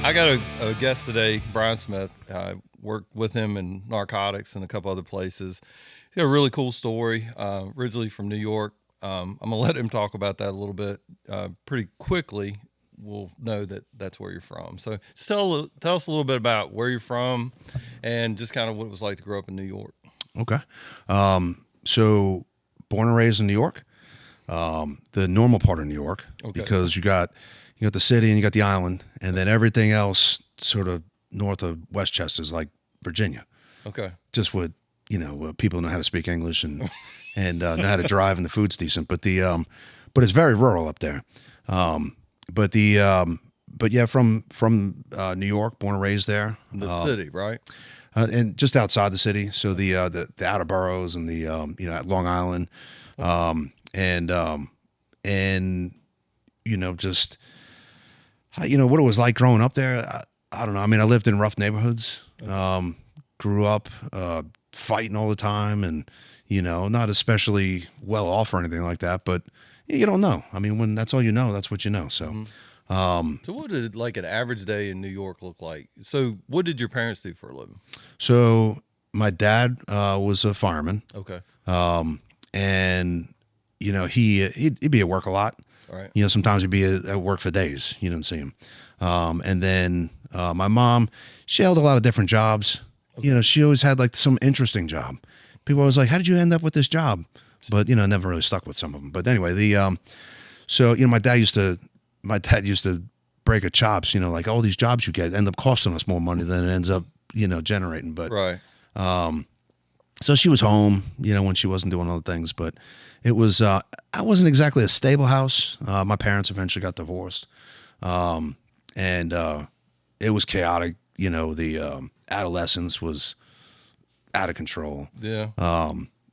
I got a guest today, Brian Smith. I worked with him in narcotics and a couple other places. He's got a really cool story, originally from New York. I'm going to let him talk about that a little bit. Pretty quickly, we'll know that that's where you're from. So just tell us a little bit about where you're from and just kind of what it was like to grow up in New York. Okay. So born and raised in New York, the normal part of New York, Okay. because you got the city and you got the island, and then everything else sort of north of Westchester is like Virginia. Okay. Just with people know how to speak English and know how to drive, and the food's decent, but but it's very rural up there. But yeah, from New York, born and raised there. The city, right? And just outside the city, so the outer boroughs and the at Long Island, and just what it was like growing up there. I don't know. I mean, I lived in rough neighborhoods, grew up fighting all the time, and not especially well off or anything like that. But you don't know. I mean, when that's all you know, that's what you know. So. Mm-hmm. So what did like an average day in New York look like? So what did your parents do for a living? So my dad was a fireman. Okay. And he'd be at work a lot. All right. Sometimes he'd be at work for days. You didn't see him. And then my mom, she held a lot of different jobs. Okay. She always had like some interesting job. People always like, how did you end up with this job? But never really stuck with some of them. But anyway, so my dad used to break a chops, like all these jobs you get end up costing us more money than it ends up, generating. But right. So she was home, when she wasn't doing other things. But it was, I wasn't exactly a stable house. My parents eventually got divorced, and it was chaotic. The adolescence was out of control. Yeah.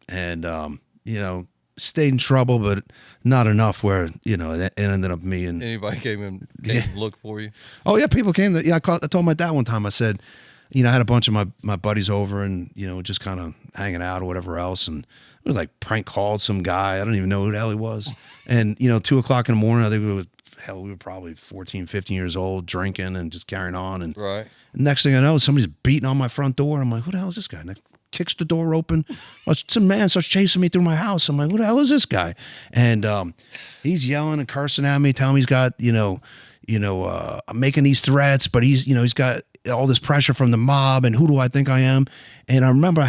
And stayed in trouble, but not enough where it ended up me and anybody came and look for you. Oh yeah, people came. I told my dad one time. I said, I had a bunch of my buddies over, and just kind of hanging out or whatever else, and it was like prank called some guy. I don't even know who the hell he was. And 2:00 in the morning, I think we were probably 14, 15 years old, drinking and just carrying on. And right. Next thing I know, somebody's beating on my front door. I'm like, who the hell is this guy? Next, kicks the door open. Some man starts chasing me through my house. I'm like, who the hell is this guy? And he's yelling and cursing at me, telling me he's got, making these threats, but he's got all this pressure from the mob, and who do I think I am? And I remember I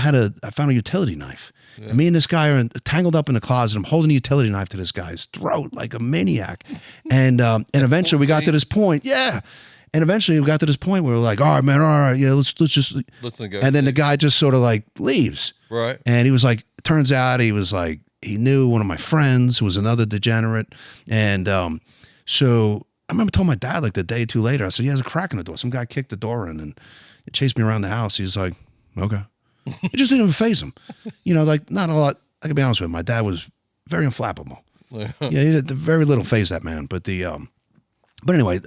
found a utility knife. Yeah. And me and this guy are tangled up in the closet. I'm holding a utility knife to this guy's throat like a maniac. And eventually we got to this point. Yeah. And eventually we got to this point where we're like, all right, man, all right, yeah, let's negotiate. And then the guy just sort of like leaves. Right. And he was like, turns out he was like, he knew one of my friends who was another degenerate. And so I remember telling my dad like the day or two later, I said, yeah, there's a crack in the door. Some guy kicked the door in and it chased me around the house. He's like, okay. It just didn't even faze him. Like not a lot. I can be honest with you. My dad was very inflammable. Yeah, he had very little faze, that man. But but anyway,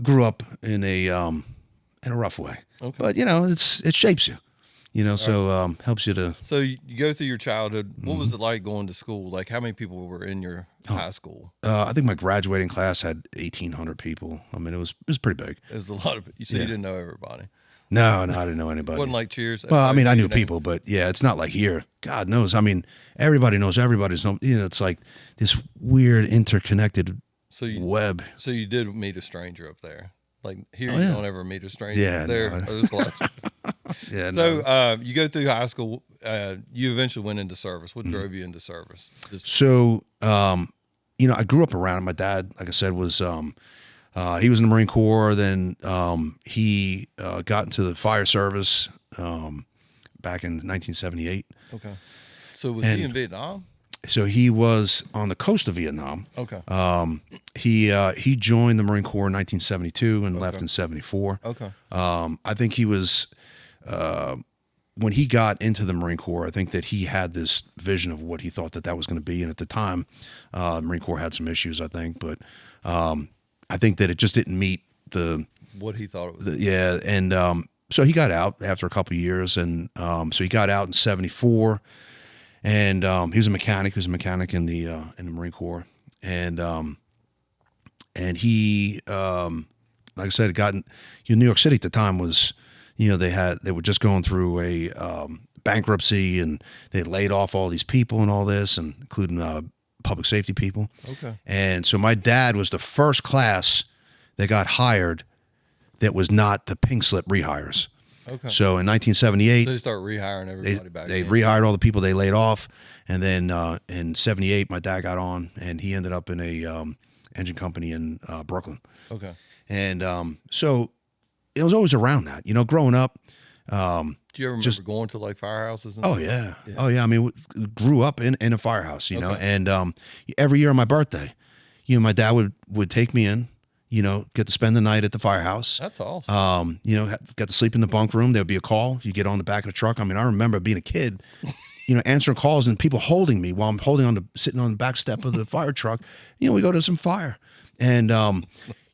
grew up in a rough way. Okay. But it shapes you. So helps you to. So you go through your childhood. What was it like going to school? Like how many people were in your high school? I think my graduating class had 1,800 people. I mean, it was pretty big. It was a lot of. You said you didn't know everybody. No, I didn't know anybody. Wasn't like Cheers. Well, I mean, I knew people, but yeah, it's not like here. God knows. I mean, everybody knows everybody's. It's like this weird interconnected web. So you did meet a stranger up there. Like here, you don't ever meet a stranger. Yeah, there. No. There's lots. Yeah. So you go through high school. You eventually went into service. What drove you into service? So, I grew up around my dad. Like I said, was he was in the Marine Corps. Then he got into the fire service back in 1978. Okay. So was he in Vietnam? So he was on the coast of Vietnam. Okay. He joined the Marine Corps in 1972 and left in 74. Okay. I think he was when he got into the Marine Corps, I think that he had this vision of what he thought that was going to be. And at the time, the Marine Corps had some issues, I think, but I think that it just didn't meet what he thought it was. Yeah. And so he got out after a couple of years. And so he got out in 74. And he was a mechanic. He was a mechanic in the Marine Corps. And he like I said, it got New York City at the time was, they were just going through a bankruptcy, and they laid off all these people and all this, and including public safety people. Okay. And so my dad was the first class that got hired that was not the pink slip rehires. Okay. So in 1978, They start rehiring everybody back. they in. rehired all the people they laid off, and then in '78, my dad got on, and he ended up in a engine company in Brooklyn. Okay. And so it was always around that, growing up. Do you ever remember going to like firehouses? And Oh stuff? yeah. Oh yeah. I mean, we grew up in a firehouse, Okay. and every year on my birthday, my dad would take me in, get to spend the night at the firehouse. That's awesome. Got to sleep in the bunk room. There'd be a call. You get on the back of the truck. I mean, I remember being a kid, answering calls and people holding me while I'm sitting on the back step of the fire truck. We go to some fire, and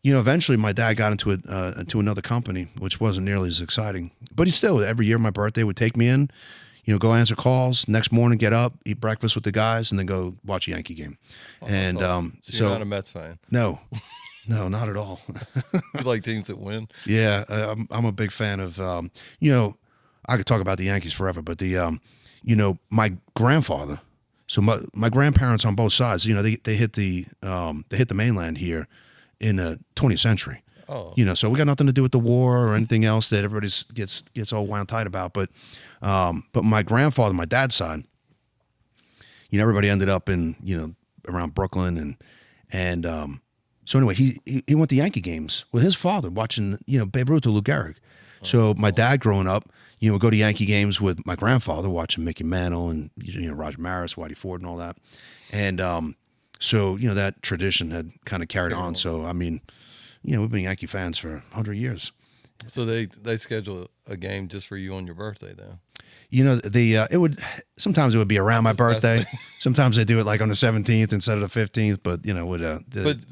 eventually my dad got into another company, which wasn't nearly as exciting. But he still, every year my birthday, would take me in, go answer calls. Next morning, get up, eat breakfast with the guys, and then go watch a Yankee game. And awesome. So you're not a Mets fan. No, not at all. You like teams that win? Yeah, I'm a big fan of. I could talk about the Yankees forever, but my grandfather. So my grandparents on both sides, they hit the mainland here in the 20th century. Oh. So we got nothing to do with the war or anything else that everybody gets all wound tight about. But my grandfather, my dad's side, everybody ended up in around Brooklyn, and so anyway, he went to Yankee games with his father, watching Babe Ruth or Lou Gehrig. So my dad growing up, would go to Yankee games with my grandfather, watching Mickey Mantle and Roger Maris, Whitey Ford, and all that. And so that tradition had kind of carried on. So I mean, we've been Yankee fans for 100 years. So they schedule a game just for you on your birthday, then? It would sometimes it would be around my birthday. Sometimes they do it like on the 17th instead of the 15th. But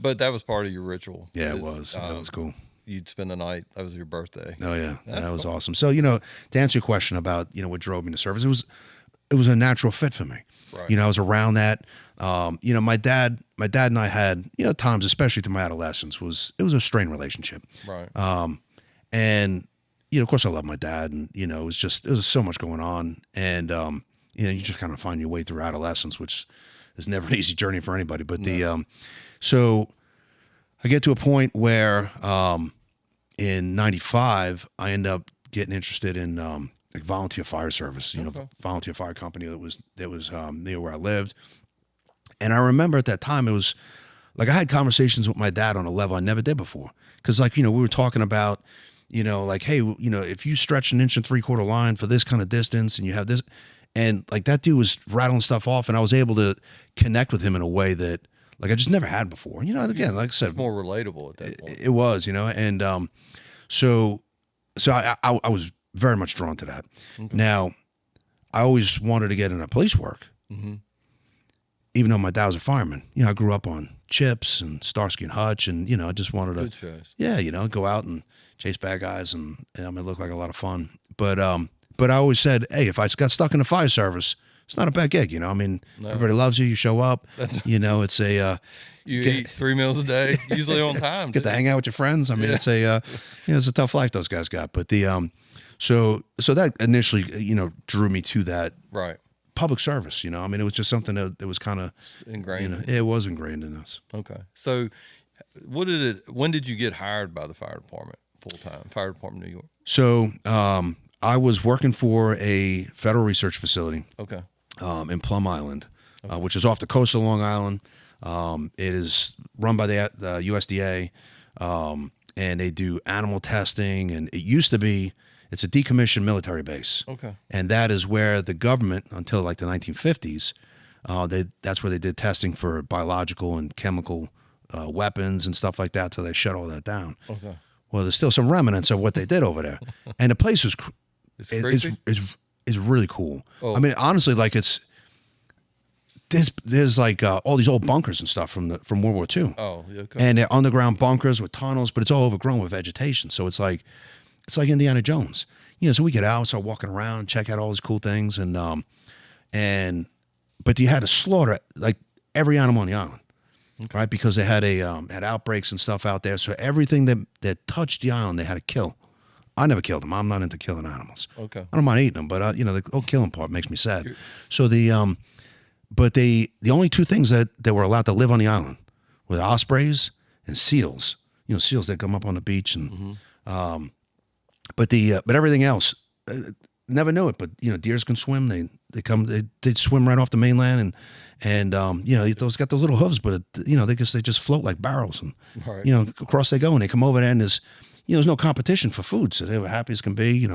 but that was part of your ritual. Yeah, it was. That was cool. You'd spend the night. That was your birthday. Oh yeah, that was fun. awesome. So to answer your question about what drove me to service, it was a natural fit for me. Right. I was around that. My dad and I had times, especially through my adolescence, it was a strained relationship. Right. And of course I love my dad, and it was so much going on, and you just kind of find your way through adolescence, which is never an easy journey for anybody. But so I get to a point where in '95 I end up getting interested in like volunteer fire service, volunteer fire company that was near where I lived. And I remember at that time, it was like I had conversations with my dad on a level I never did before. Cause we were talking about, like, hey, if you stretch 1 3/4 inch line for this kind of distance and you have this, and like that dude was rattling stuff off, and I was able to connect with him in a way that like I just never had before. Again, like I said, it's more relatable at that point. It was, and so I was very much drawn to that. Okay. Now, I always wanted to get into police work, even though my dad was a fireman. I grew up on Chips and Starsky and Hutch, and I just wanted to, good shows. Yeah, go out and chase bad guys, and it looked like a lot of fun. But I always said, hey, if I got stuck in the fire service, it's not a bad gig. Everybody loves you. You show up. It's a you eat 3 meals a day, usually on time. Get to hang out with your friends. It's a it's a tough life those guys got. But so that initially drew me to that right public service. It was just something that was kind of ingrained. It was ingrained in us. Okay, so when did you get hired by the fire department full time? Fire Department New York. So I was working for a federal research facility. Okay. In Plum Island, which is off the coast of Long Island. It is run by the USDA, and they do animal testing. And it's a decommissioned military base. Okay. And that is where the government, until like the 1950s, that's where they did testing for biological and chemical weapons and stuff like that till they shut all that down. Okay. Well, there's still some remnants of what they did over there. And the place is really cool. Oh. Honestly, like there's like all these old bunkers and stuff from World War II. Oh, okay. And they're underground bunkers with tunnels, but it's all overgrown with vegetation. So it's like Indiana Jones. So we get out, start walking around, check out all these cool things, but you had to slaughter like every animal on the island. Okay. right? Because they had outbreaks and stuff out there. So everything that touched the island, they had to kill. I never killed them. I'm not into killing animals. Okay. I don't mind eating them, but the whole killing part makes me sad. So but the only two things that were allowed to live on the island were ospreys and seals. Seals that come up on the beach, and but everything else, never knew it. But deers can swim. They swim right off the mainland, and those got those little hooves, but they just float like barrels, and Right. across they go, and they come over there, and there's no competition for food, so they were happy as can be.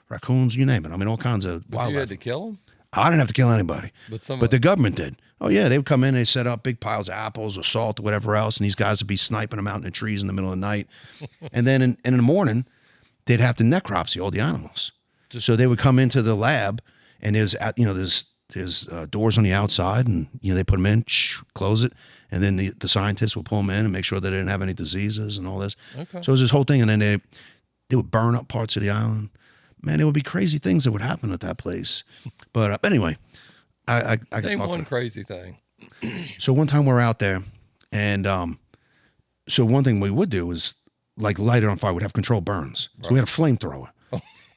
Raccoons, you name it. I mean, all kinds of But wildlife. you had to kill them? I didn't have to kill anybody, But but the government did. Oh yeah, they would come in and they set up big piles of apples or salt or whatever else, and these guys would be sniping them out in the trees in the middle of the night. And then in the morning, they'd have to necropsy all the animals. So they would come into the lab, and there's doors on the outside, and they put them in, close it, and then the scientists would pull them in and make sure they didn't have any diseases and all this. Okay. So it was this whole thing, and then they would burn up parts of the island. Man, there would be crazy things that would happen at that place. But anyway, I could Name talk one for. crazy thing. So one time we're out there, and so one thing we would do was like light it on fire. We'd have controlled burns. So we had a flamethrower,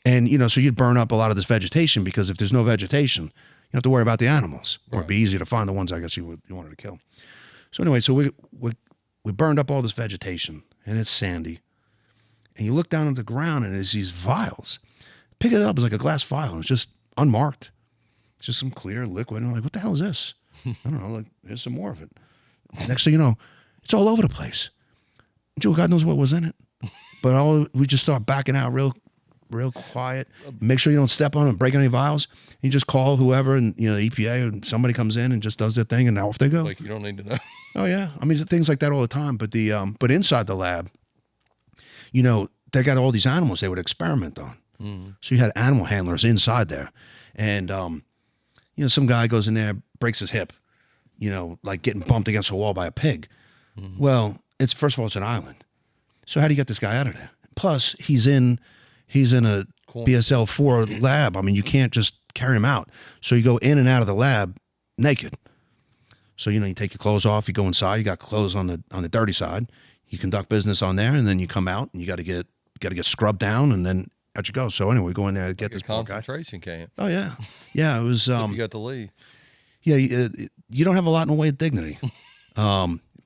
and so you'd burn up a lot of this vegetation, because if there's no vegetation, you don't have to worry about the animals, or it'd be easier to find the ones I guess you wanted to kill. So anyway, so we burned up all this vegetation, and it's sandy, and you look down at the ground, and there's these vials. Pick it up, it's like a glass vial, and it's just unmarked. It's just some clear liquid, and I'm like, what the hell is this? I don't know, like, here's some more of it. Next thing you know, it's all over the place. Joe, God knows what was in it. But we just start backing out real quiet. Make sure you don't step on it and break any vials. You just call whoever, and the EPA, and somebody comes in and just does their thing, and off they go. Like, you don't need to know. Oh yeah, I mean, things like that all the time. But but inside the lab, they got all these animals they would experiment on. So you had animal handlers inside there, and some guy goes in there, breaks his hip, like getting bumped against a wall by a pig. Well, first of all, it's an island. So how do you get this guy out of there? Plus, he's in a BSL-4 lab. I mean, you can't just carry him out. So you go in and out of the lab naked. So you take your clothes off, you go inside, you got clothes on the dirty side, you conduct business on there, and then you come out and you got to get scrubbed down, and then out you go. So anyway, we go in there to get this poor guy. Concentration camp. Oh yeah, yeah. It was. You got to leave. Yeah, you don't have a lot in the way of dignity,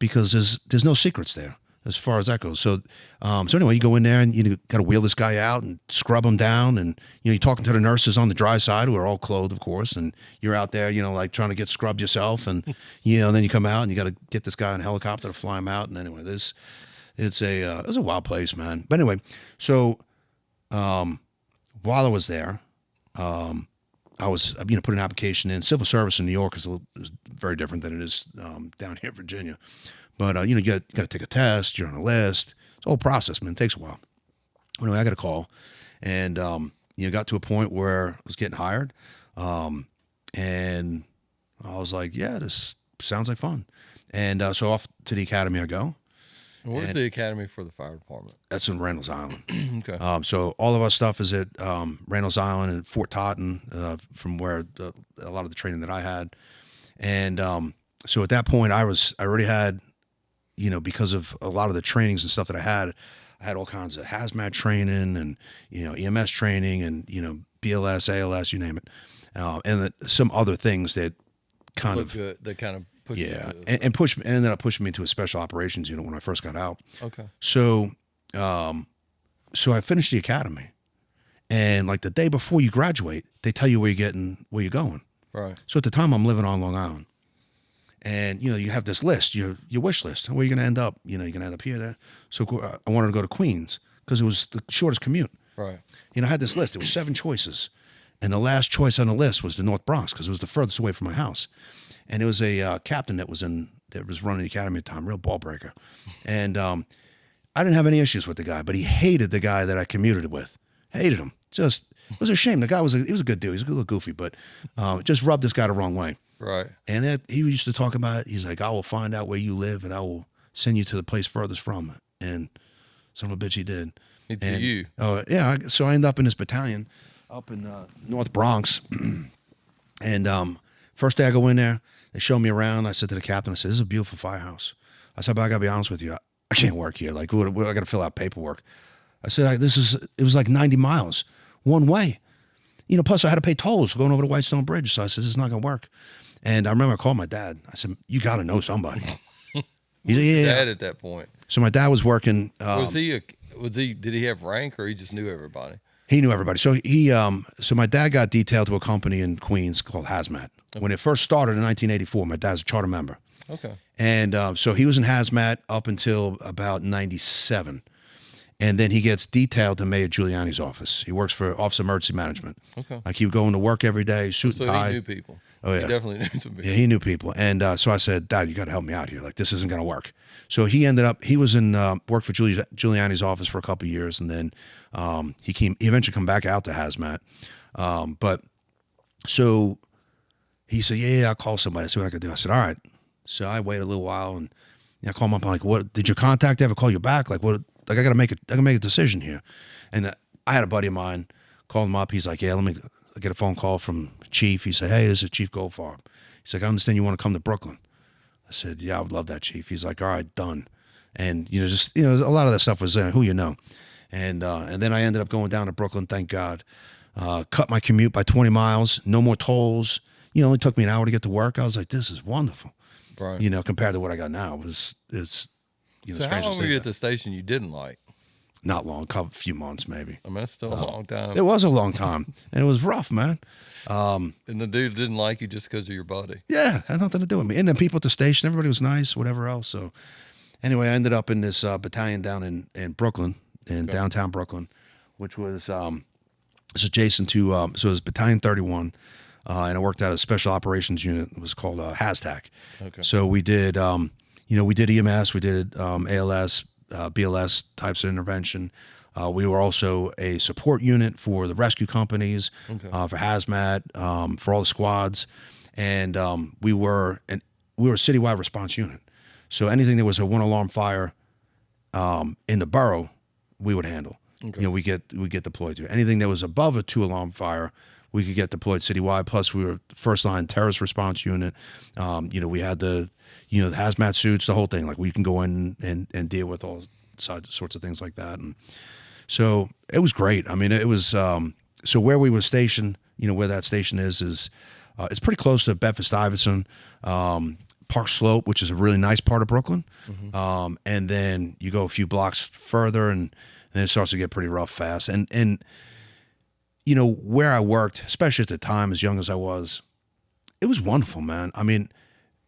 because there's no secrets there as far as that goes. So anyway, you go in there and you got to wheel this guy out and scrub him down, and you're talking to the nurses on the dry side, who are all clothed, of course, and you're out there, like trying to get scrubbed yourself, and then you come out and you got to get this guy in a helicopter to fly him out, and anyway, it's a wild place, man. But anyway, so while I was there, I was put an application in. Civil service in New York is very different than it is down here in Virginia. But you got to take a test. You're on a list. It's a whole process, man. It takes a while. Anyway, I got a call, and got to a point where I was getting hired, and I was like, yeah, this sounds like fun. And so off to the academy I go. Where's the academy for the fire department? That's in Randall's Island. Okay. So all of our stuff is at Randall's Island and Fort Totten, from where a lot of the training that I had. And so at that point, I already had, because of a lot of the trainings and stuff that I had all kinds of hazmat training and, EMS training and, BLS, ALS, you name it. And some other things that kind Look of good. They kind of push you yeah, to- and ended up pushing me into a special operations unit when I first got out. Okay. So, so I finished the academy, and like the day before you graduate, they tell you where you're going. Right. So at the time, I'm living on Long Island, and you have this list, your wish list. Where are you going to end up? You're going to end up here, there. So I wanted to go to Queens because it was the shortest commute. Right. I had this list. There was 7 choices, and the last choice on the list was the North Bronx because it was the furthest away from my house. And it was a captain that was running the academy at the time, real ball breaker. And I didn't have any issues with the guy, but he hated the guy that I commuted with. Hated him. It was a shame. The guy he was a good dude. He was a little goofy, but just rubbed this guy the wrong way. Right. And he used to talk about, he's like, I will find out where you live and I will send you to the place furthest from it. And son of a bitch, he did. To you. Oh, yeah. So I ended up in this battalion up in North Bronx. And first day I go in there, they show me around. I said to the captain, I said, this is a beautiful firehouse. I said, but I gotta be honest with you, I can't work here. Like, I gotta fill out paperwork. I said, it was like 90 miles one way. Plus I had to pay tolls going over the Whitestone Bridge. So I said, this is not gonna work. And I remember I called my dad. I said, you gotta know somebody. He said, yeah. Dad at that point. So my dad was working. Did he have rank, or he just knew everybody? He knew everybody. So so my dad got detailed to a company in Queens called Hazmat. Okay. When it first started in 1984, my dad's a charter member. Okay. And so he was in Hazmat up until about 97. And then he gets detailed to Mayor Giuliani's office. He works for Office of Emergency Management. Okay. Like, he would go into work every day, suit and tie. So he knew people. Oh, yeah. He definitely knew some people. Yeah, he knew people. And so I said, Dad, you got to help me out here. Like, this isn't going to work. So he was in, worked for Giuliani's office for a couple of years. And then he eventually come back out to Hazmat. But so he said, yeah, I'll call somebody. I see what I could do. I said, all right. So I waited a little while, and I call him up. I'm like, what, did your contact ever call you back? Like, what? Like, I gotta make a decision here. And I had a buddy of mine, called him up. He's like, yeah, let me get a phone call from Chief. He said, hey, this is Chief Goldfarb. He's like, I understand you want to come to Brooklyn. I said, yeah, I would love that, Chief. He's like, all right, done. And a lot of that stuff was who you know. And then I ended up going down to Brooklyn, thank God. Cut my commute by 20 miles, no more tolls. It only took me an hour to get to work. I was like, this is wonderful. Right. Compared to what I got now, it's so how long were you at the station you didn't like? Not long, a few months maybe. I mean, that's still a long time. It was a long time, and it was rough, man. And the dude didn't like you just because of your buddy. Yeah, had nothing to do with me. And then people at the station, everybody was nice, whatever else. So anyway, I ended up in this battalion down in Brooklyn, downtown Brooklyn, which was adjacent to so it was Battalion 31. And I worked at a special operations unit. It was called HazTac. Okay. So we did, we did EMS, we did ALS, BLS types of intervention. We were also a support unit for the rescue companies, okay, for hazmat, for all the squads, and we were a citywide response unit. So anything that was a one alarm fire in the borough, we would handle. Okay. We get deployed to. Anything that was above a 2-alarm fire, we could get deployed citywide. Plus, we were first line terrorist response unit. We had the hazmat suits, the whole thing. Like, we can go in and deal with all sorts of things like that. And so it was great. I mean, it was so where we were stationed. Where that station is it's pretty close to Bedford-Stuyvesant, Park Slope, which is a really nice part of Brooklyn. Mm-hmm. And then you go a few blocks further, and then it starts to get pretty rough fast. And where I worked, especially at the time, as young as I was, it was wonderful, man. I mean,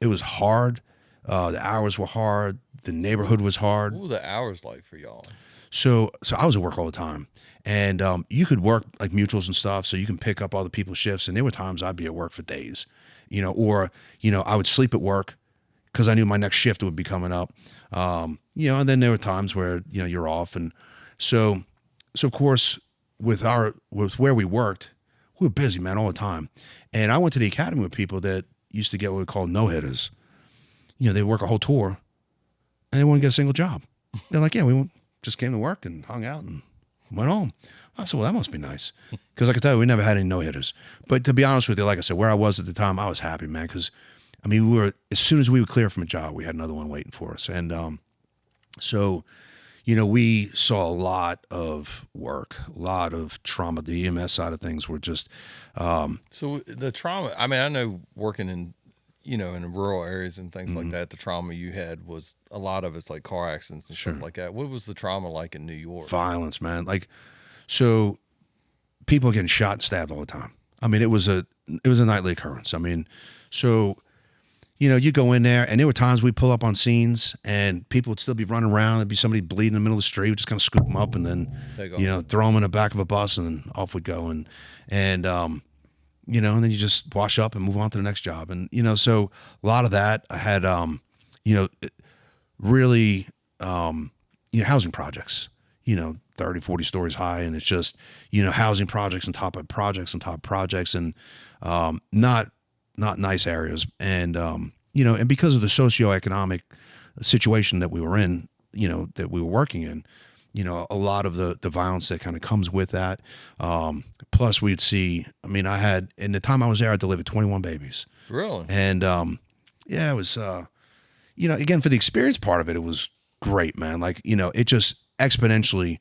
it was hard. The hours were hard. The neighborhood was hard. What were the hours like for y'all? So I was at work all the time. And you could work like mutuals and stuff, so you can pick up other people's shifts. And there were times I'd be at work for days, or I would sleep at work because I knew my next shift would be coming up. And then there were times where, you're off. And so of course, with where we worked, we were busy, man, all the time. And I went to the academy with people that used to get what we call no-hitters. They work a whole tour and they wouldn't get a single job. They're like, yeah, we just came to work and hung out and went home. I said, well, that must be nice. Because I could tell you, we never had any no-hitters. But to be honest with you, like I said, where I was at the time, I was happy, man. Because, I mean, as soon as we were clear from a job, we had another one waiting for us. And so, we saw a lot of work, a lot of trauma. The EMS side of things were just... So the trauma, I mean, I know working in, in rural areas and things like that, the trauma you had was, a lot of it's like car accidents and stuff like that. What was the trauma like in New York? Violence, man. Like, so people getting shot and stabbed all the time. I mean, it was a nightly occurrence. I mean, so, you go in there, and there were times we'd pull up on scenes and people would still be running around. There'd be somebody bleeding in the middle of the street. We'd just kind of scoop them up and then, throw them in the back of a bus, and then off we'd go. And and then you just wash up and move on to the next job. And, so a lot of that I had, really, housing projects, 30, 40 stories high. And it's just, housing projects on top of projects on top of projects, and not nice areas. And, and because of the socioeconomic situation that we were in, that we were working in, a lot of the violence that kind of comes with that. Plus we'd see, I mean, in the time I was there, I delivered 21 babies. Really? And, it was, again, for the experience part of it, it was great, man. Like, it just exponentially,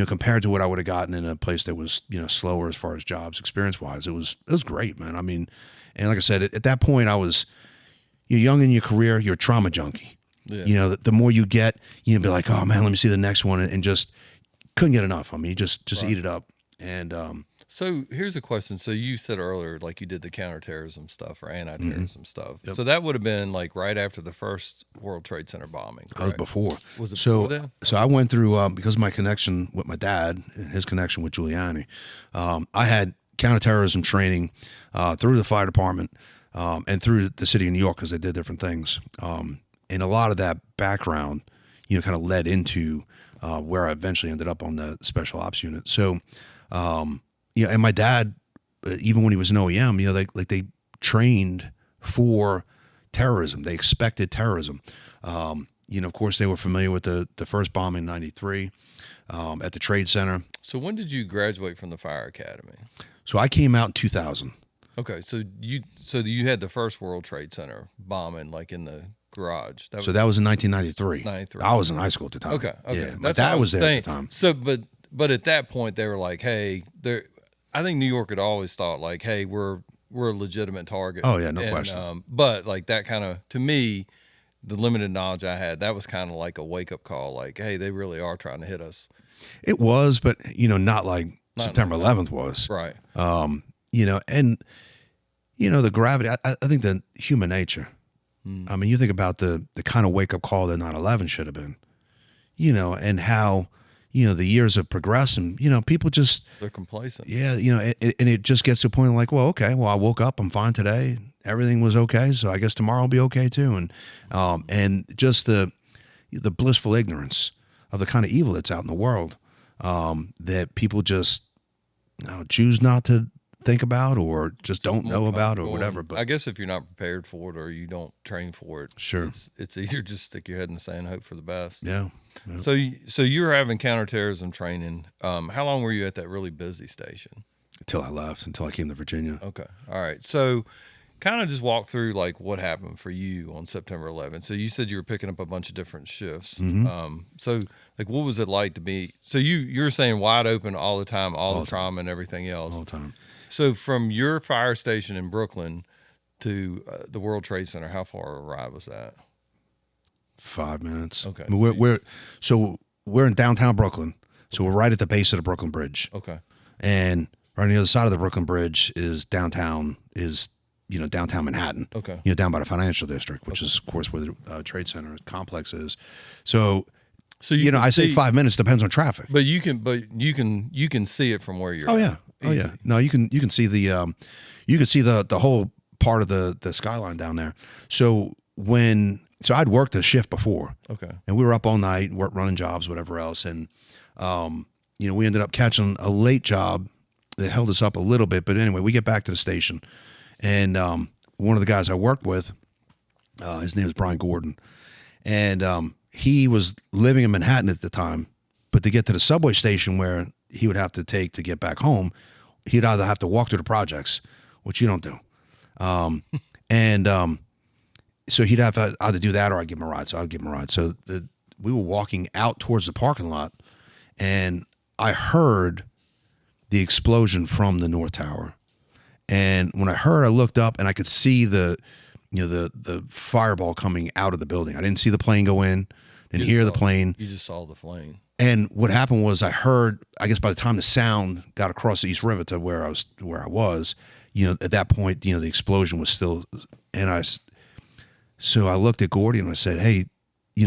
compared to what I would have gotten in a place that was, slower as far as jobs experience wise, it was great, man. I mean, and like I said, at that point you're young in your career, you're a trauma junkie. Yeah. The more you get, be like, oh man, let me see the next one, and just couldn't get enough. I mean, you just Right. eat it up. And So here's a question. So you said earlier, like you did the counterterrorism stuff or anti-terrorism Mm-hmm. stuff. Yep. So that would have been like right after the first World Trade Center bombing. I was Correct? before. Was it So, before then? so I went through because of my connection with my dad and his connection with Giuliani. I had counterterrorism training through the fire department and through the city of New York because they did different things. And a lot of that background, kind of led into where I eventually ended up on the special ops unit. So, and my dad, even when he was an OEM, they trained for terrorism. They expected terrorism. Of course, they were familiar with the first bomb in '93 at the Trade Center. So when did you graduate from the fire academy? So I came out in 2000. Okay, so you had the first World Trade Center bombing like in the garage. So that was in 1993. 93. I was in high school at the time. Okay. Yeah, my That's what dad I was there saying. at the time. So, but at that point they were like, hey, I think New York had always thought like, hey, we're a legitimate target. Oh yeah, no question. But like that kind of, to me, the limited knowledge I had, that was kind of like a wake up call. Like, hey, they really are trying to hit us. It was, but not like Not September 11th was. Right. And the gravity. I think the human nature. I mean, you think about the kind of wake up call that 9/11 should have been. And how the years have progressed, and people just They're complacent. yeah, and it just gets to a point of like, well, okay, well, I woke up, I'm fine today, everything was okay, so I guess tomorrow will be okay too, and just the blissful ignorance of the kind of evil that's out in the world that people just choose not to think about or just don't know about or whatever. But I guess if you're not prepared for it or you don't train for it, sure, it's easier to just stick your head in the sand and hope for the best. yeah. So you were having counterterrorism training. How long were you at that really busy station? Until I came to Virginia. Okay. All right. So kind of just walk through like what happened for you on September 11th. So you said you were picking up a bunch of different shifts. Mm-hmm. So like, what was it like to be, so you're saying wide open all the time, all the trauma and everything else. All the time. So from your fire station in Brooklyn to the World Trade Center, how far a ride was that? 5 minutes. Okay. I mean, we're in downtown Brooklyn, so we're right at the base of the Brooklyn Bridge. Okay. And right on the other side of the Brooklyn Bridge is downtown Manhattan. Okay. Down by the financial district, which is of course where the Trade Center complex is. So I say 5 minutes depends on traffic. But you can see it from where you're. Oh at. yeah. Oh yeah. No, you can see the whole part of the skyline down there. So I'd worked a shift before. Okay. And we were up all night, running jobs, whatever else, and we ended up catching a late job that held us up a little bit. But anyway, we get back to the station, and one of the guys I worked with, his name is Brian Gordon, and he was living in Manhattan at the time. But to get to the subway station where he would have to take to get back home, he'd either have to walk through the projects, which you don't do, so he'd have to either do that or I'd give him a ride. So I'd give him a ride. So we were walking out towards the parking lot, and I heard the explosion from the North Tower. And when I looked up and I could see the fireball coming out of the building. I didn't see the plane go in, didn't hear the plane. You just saw the flame. And what happened was I heard, I guess by the time the sound got across the East River to where I was, at that point, the explosion was still, so I looked at Gordy and I said, hey,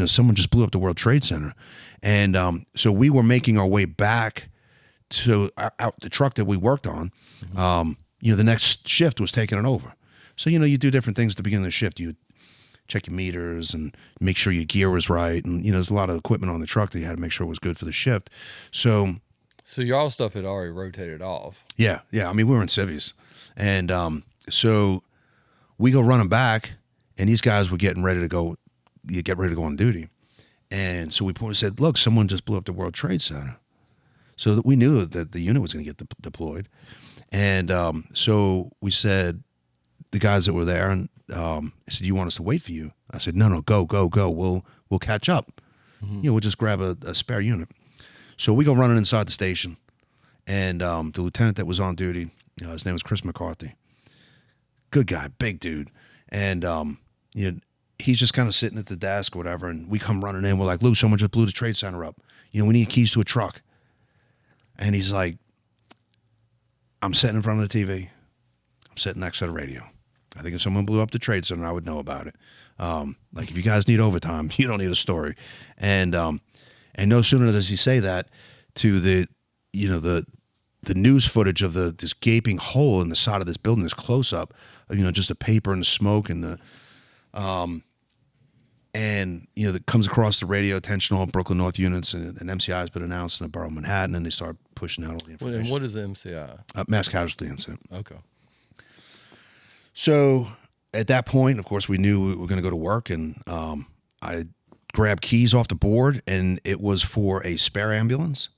someone just blew up the World Trade Center. And so we were making our way back to the truck that we worked on. Mm-hmm. The next shift was taking it over. So, you do different things at the beginning of the shift. You check your meters and make sure your gear was right. And, there's a lot of equipment on the truck that you had to make sure it was good for the shift. So y'all stuff had already rotated off. Yeah. I mean, we were in civvies. And so we go running back, and these guys were getting ready to go on duty. And so we said, look, someone just blew up the World Trade Center. So that we knew that the unit was going to get deployed. And so we said, the guys that were there, and I said, you want us to wait for you? I said, no, go. We'll catch up. We'll just grab a spare unit. So we go running inside the station, and the lieutenant that was on duty, his name was Chris McCarthy. Good guy, big dude. And, he's just kind of sitting at the desk or whatever, and we come running in. We're like, Lou, someone just blew the trade center up. We need keys to a truck. And he's like, I'm sitting in front of the TV. I'm sitting next to the radio. I think if someone blew up the trade center, I would know about it. Like, if you guys need overtime, you don't need a story. And no sooner does he say that to the news footage of this gaping hole in the side of this building, this close up, just the paper and the smoke and the, that comes across the radio, attention all Brooklyn North units, and MCI has been announced in the borough of Manhattan, and they start pushing out all the information. And what is the MCI? Mass casualty incident. Okay. So at that point, of course, we knew we were going to go to work, and I grabbed keys off the board, and it was for a spare ambulance.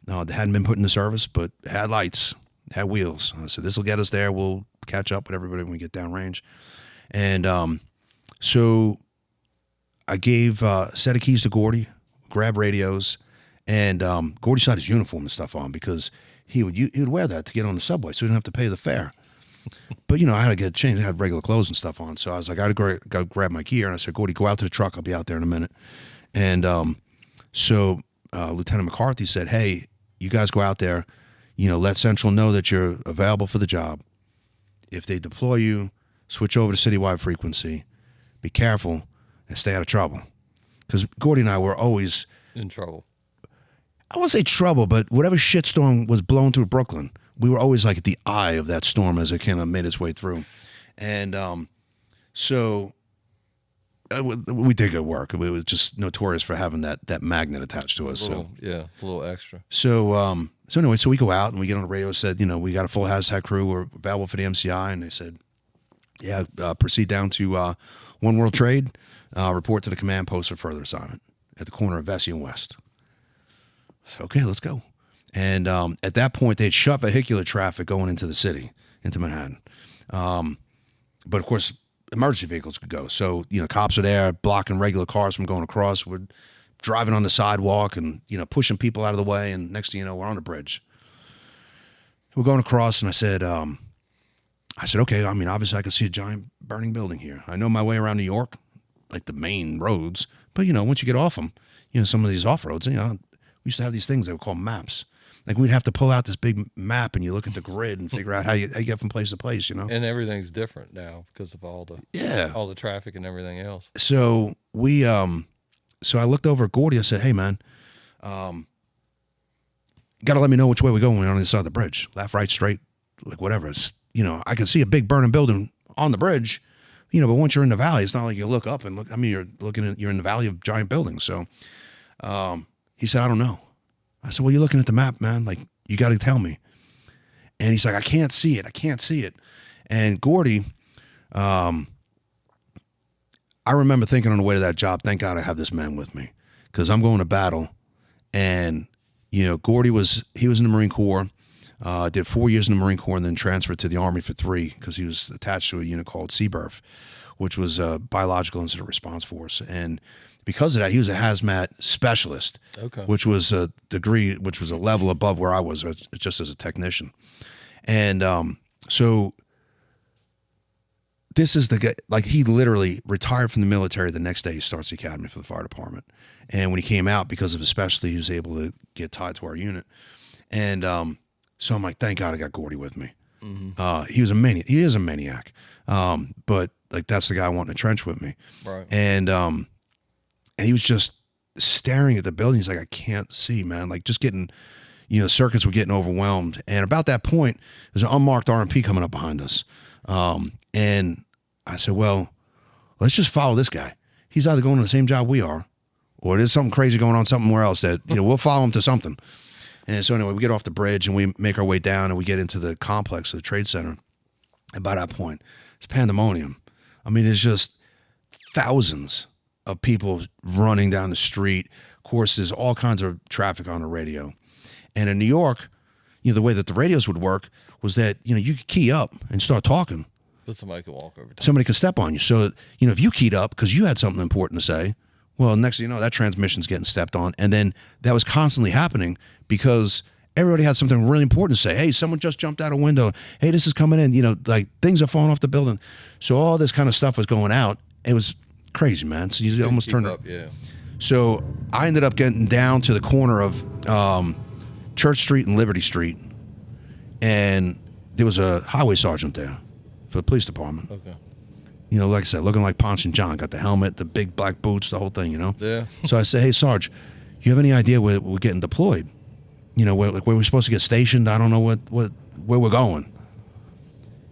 That hadn't been put into service, but it had lights, it had wheels. I said, this will get us there. We'll catch up with everybody when we get downrange. And so I gave a set of keys to Gordy, grabbed radios, and Gordy had his uniform and stuff on because he would wear that to get on the subway, so he didn't have to pay the fare. But, I had to get changed. I had regular clothes and stuff on. So I was like, I got to grab my gear. And I said, Gordy, go out to the truck. I'll be out there in a minute. And so Lieutenant McCarthy said, hey, you guys go out there, let Central know that you're available for the job. If they deploy you, switch over to citywide frequency. Be careful and stay out of trouble. Because Gordy and I were always in trouble. I won't say trouble, but whatever shitstorm was blowing through Brooklyn, we were always like at the eye of that storm as it kind of made its way through. And so we did good work. We was just notorious for having that magnet attached to us. A little extra. So anyway, so we go out and we get on the radio, said, we got a full hazmat crew. We're available for the MCI. And they said, yeah, proceed down to One World Trade, report to the command post for further assignment at the corner of Vesey and West. So, okay, let's go. And at that point, they'd shut vehicular traffic going into the city, into Manhattan. But, of course, emergency vehicles could go. So, cops are there blocking regular cars from going across. We're driving on the sidewalk and, pushing people out of the way. And next thing you know, we're on the bridge. We're going across, and I said, okay, obviously I can see a giant burning building here. I know my way around New York, like the main roads. But, once you get off them, some of these off-roads, we used to have these things they would call maps. Like we'd have to pull out this big map and you look at the grid and figure out how you get from place to place, And everything's different now because of all the traffic and everything else. So so I looked over at Gordy. I said, hey, man, got to let me know which way we're going when we're on the other side of the bridge. Left, right, straight, like whatever. It's, I can see a big burning building on the bridge, but once you're in the valley, it's not like you look up and look. You're in the valley of giant buildings. So he said, I don't know. I said, well, you're looking at the map, man. Like, you got to tell me. And he's like, I can't see it. And Gordy, I remember thinking on the way to that job, thank God I have this man with me because I'm going to battle. And, Gordy was in the Marine Corps, did 4 years in the Marine Corps and then transferred to the Army for 3 because he was attached to a unit called CBRF, which was a biological incident response force. And because of that, he was a hazmat specialist, which was a degree, which was a level above where I was just as a technician. And so this is the guy, like he literally retired from the military. The next day he starts the academy for the fire department. And when he came out, because of his specialty, he was able to get tied to our unit. And so I'm like, thank God I got Gordy with me. Mm-hmm. He was a maniac. He is a maniac. But like, that's the guy I want in the trench with me. Right. And he was just staring at the building. He's like, I can't see, man. Like just getting, circuits were getting overwhelmed. And about that point, there's an unmarked RMP coming up behind us. And I said, well, let's just follow this guy. He's either going to the same job we are, or there's something crazy going on somewhere else that, we'll follow him to something. And so anyway, we get off the bridge and we make our way down and we get into the complex of the trade center. And by that point, it's pandemonium. There's just thousands of people running down the street. Of course, there's all kinds of traffic on the radio. And in New York, the way that the radios would work was that, you could key up and start talking. But somebody could walk over top. Somebody could step on you. So, if you keyed up because you had something important to say, well, next thing you know, that transmission's getting stepped on. And then that was constantly happening because everybody had something really important to say. Hey, someone just jumped out a window. Hey, this is coming in. Like things are falling off the building. So all this kind of stuff was going out. It was crazy, man. So you almost turned up. Yeah. So I ended up getting down to the corner of Church Street and Liberty Street. And there was a highway sergeant there for the police department. Okay. Like I said, looking like Ponce and John, got the helmet, the big black boots, the whole thing, Yeah. So I said, hey, Sarge, you have any idea where we're getting deployed? Where we're supposed to get stationed? I don't know where we're going.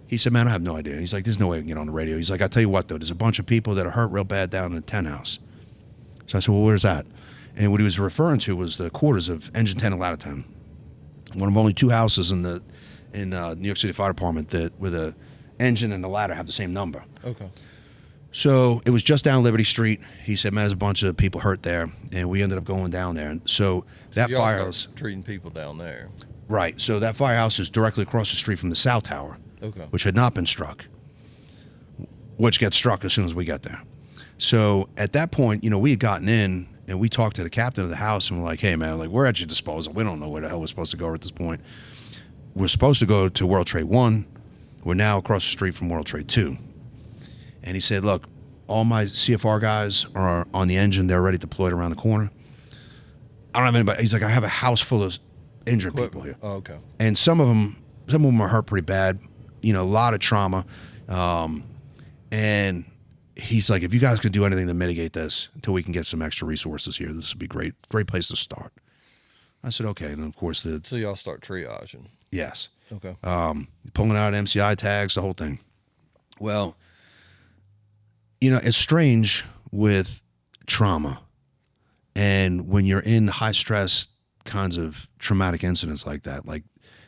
He said, man, I have no idea. He's like, there's no way I can get on the radio. He's like, I tell you what, though, there's a bunch of people that are hurt real bad down in the 10 house. So I said, well, where's that? And what he was referring to was the quarters of Engine 10 and Ladder 10. One of only 2 houses in New York City Fire Department that with a engine and the ladder have the same number. Okay. So it was just down Liberty Street. He said, man, there's a bunch of people hurt there. And we ended up going down there. And so that firehouse. Treating people down there. Right. So that firehouse is directly across the street from the South Tower. Okay. Which had not been struck. Which gets struck as soon as we get there. So at that point, we had gotten in and we talked to the captain of the house and we're like, hey, man, like we're at your disposal. We don't know where the hell we're supposed to go at this point. We're supposed to go to World Trade 1. We're now across the street from World Trade 2. And he said, look, all my CFR guys are on the engine. They're already deployed around the corner. I don't have anybody. He's like, I have a house full of injured people here. Oh, okay. And some of them are hurt pretty bad, a lot of trauma. And he's like, if you guys could do anything to mitigate this until we can get some extra resources here, this would be great place to start. I said, okay. And of course, so y'all start triaging. Yes. Okay. Pulling out MCI tags, the whole thing. Well, it's strange with trauma. And when you're in high stress kinds of traumatic incidents like that, like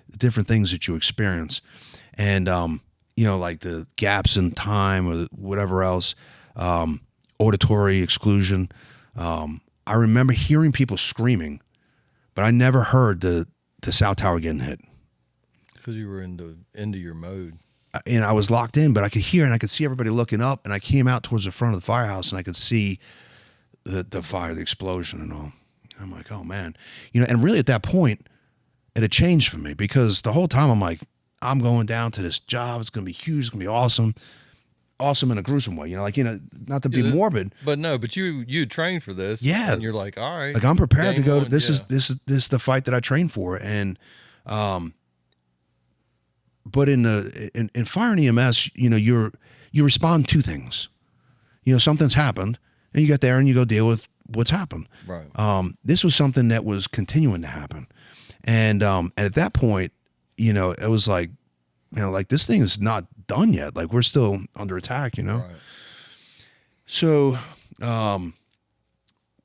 the different things that you experience and, like the gaps in time or whatever else, auditory exclusion. I remember hearing people screaming, but I never heard the South Tower getting hit. Because you were into your mode. And I was locked in, but I could hear and I could see everybody looking up. And I came out towards the front of the firehouse and I could see the fire, the explosion and all. I'm like, oh, man. And really at that point, it had changed for me because the whole time I'm like, I'm going down to this job. It's going to be huge. It's going to be awesome. Awesome in a gruesome way. Not to be morbid. But you trained for this. Yeah. And you're like, all right. Like I'm prepared to go. This is the fight that I trained for. And, but in fire and EMS, you respond to things. Something's happened, and you get there and you go deal with what's happened. Right. This was something that was continuing to happen, and at that point, it was like, like this thing is not done yet. Like we're still under attack. Right. So,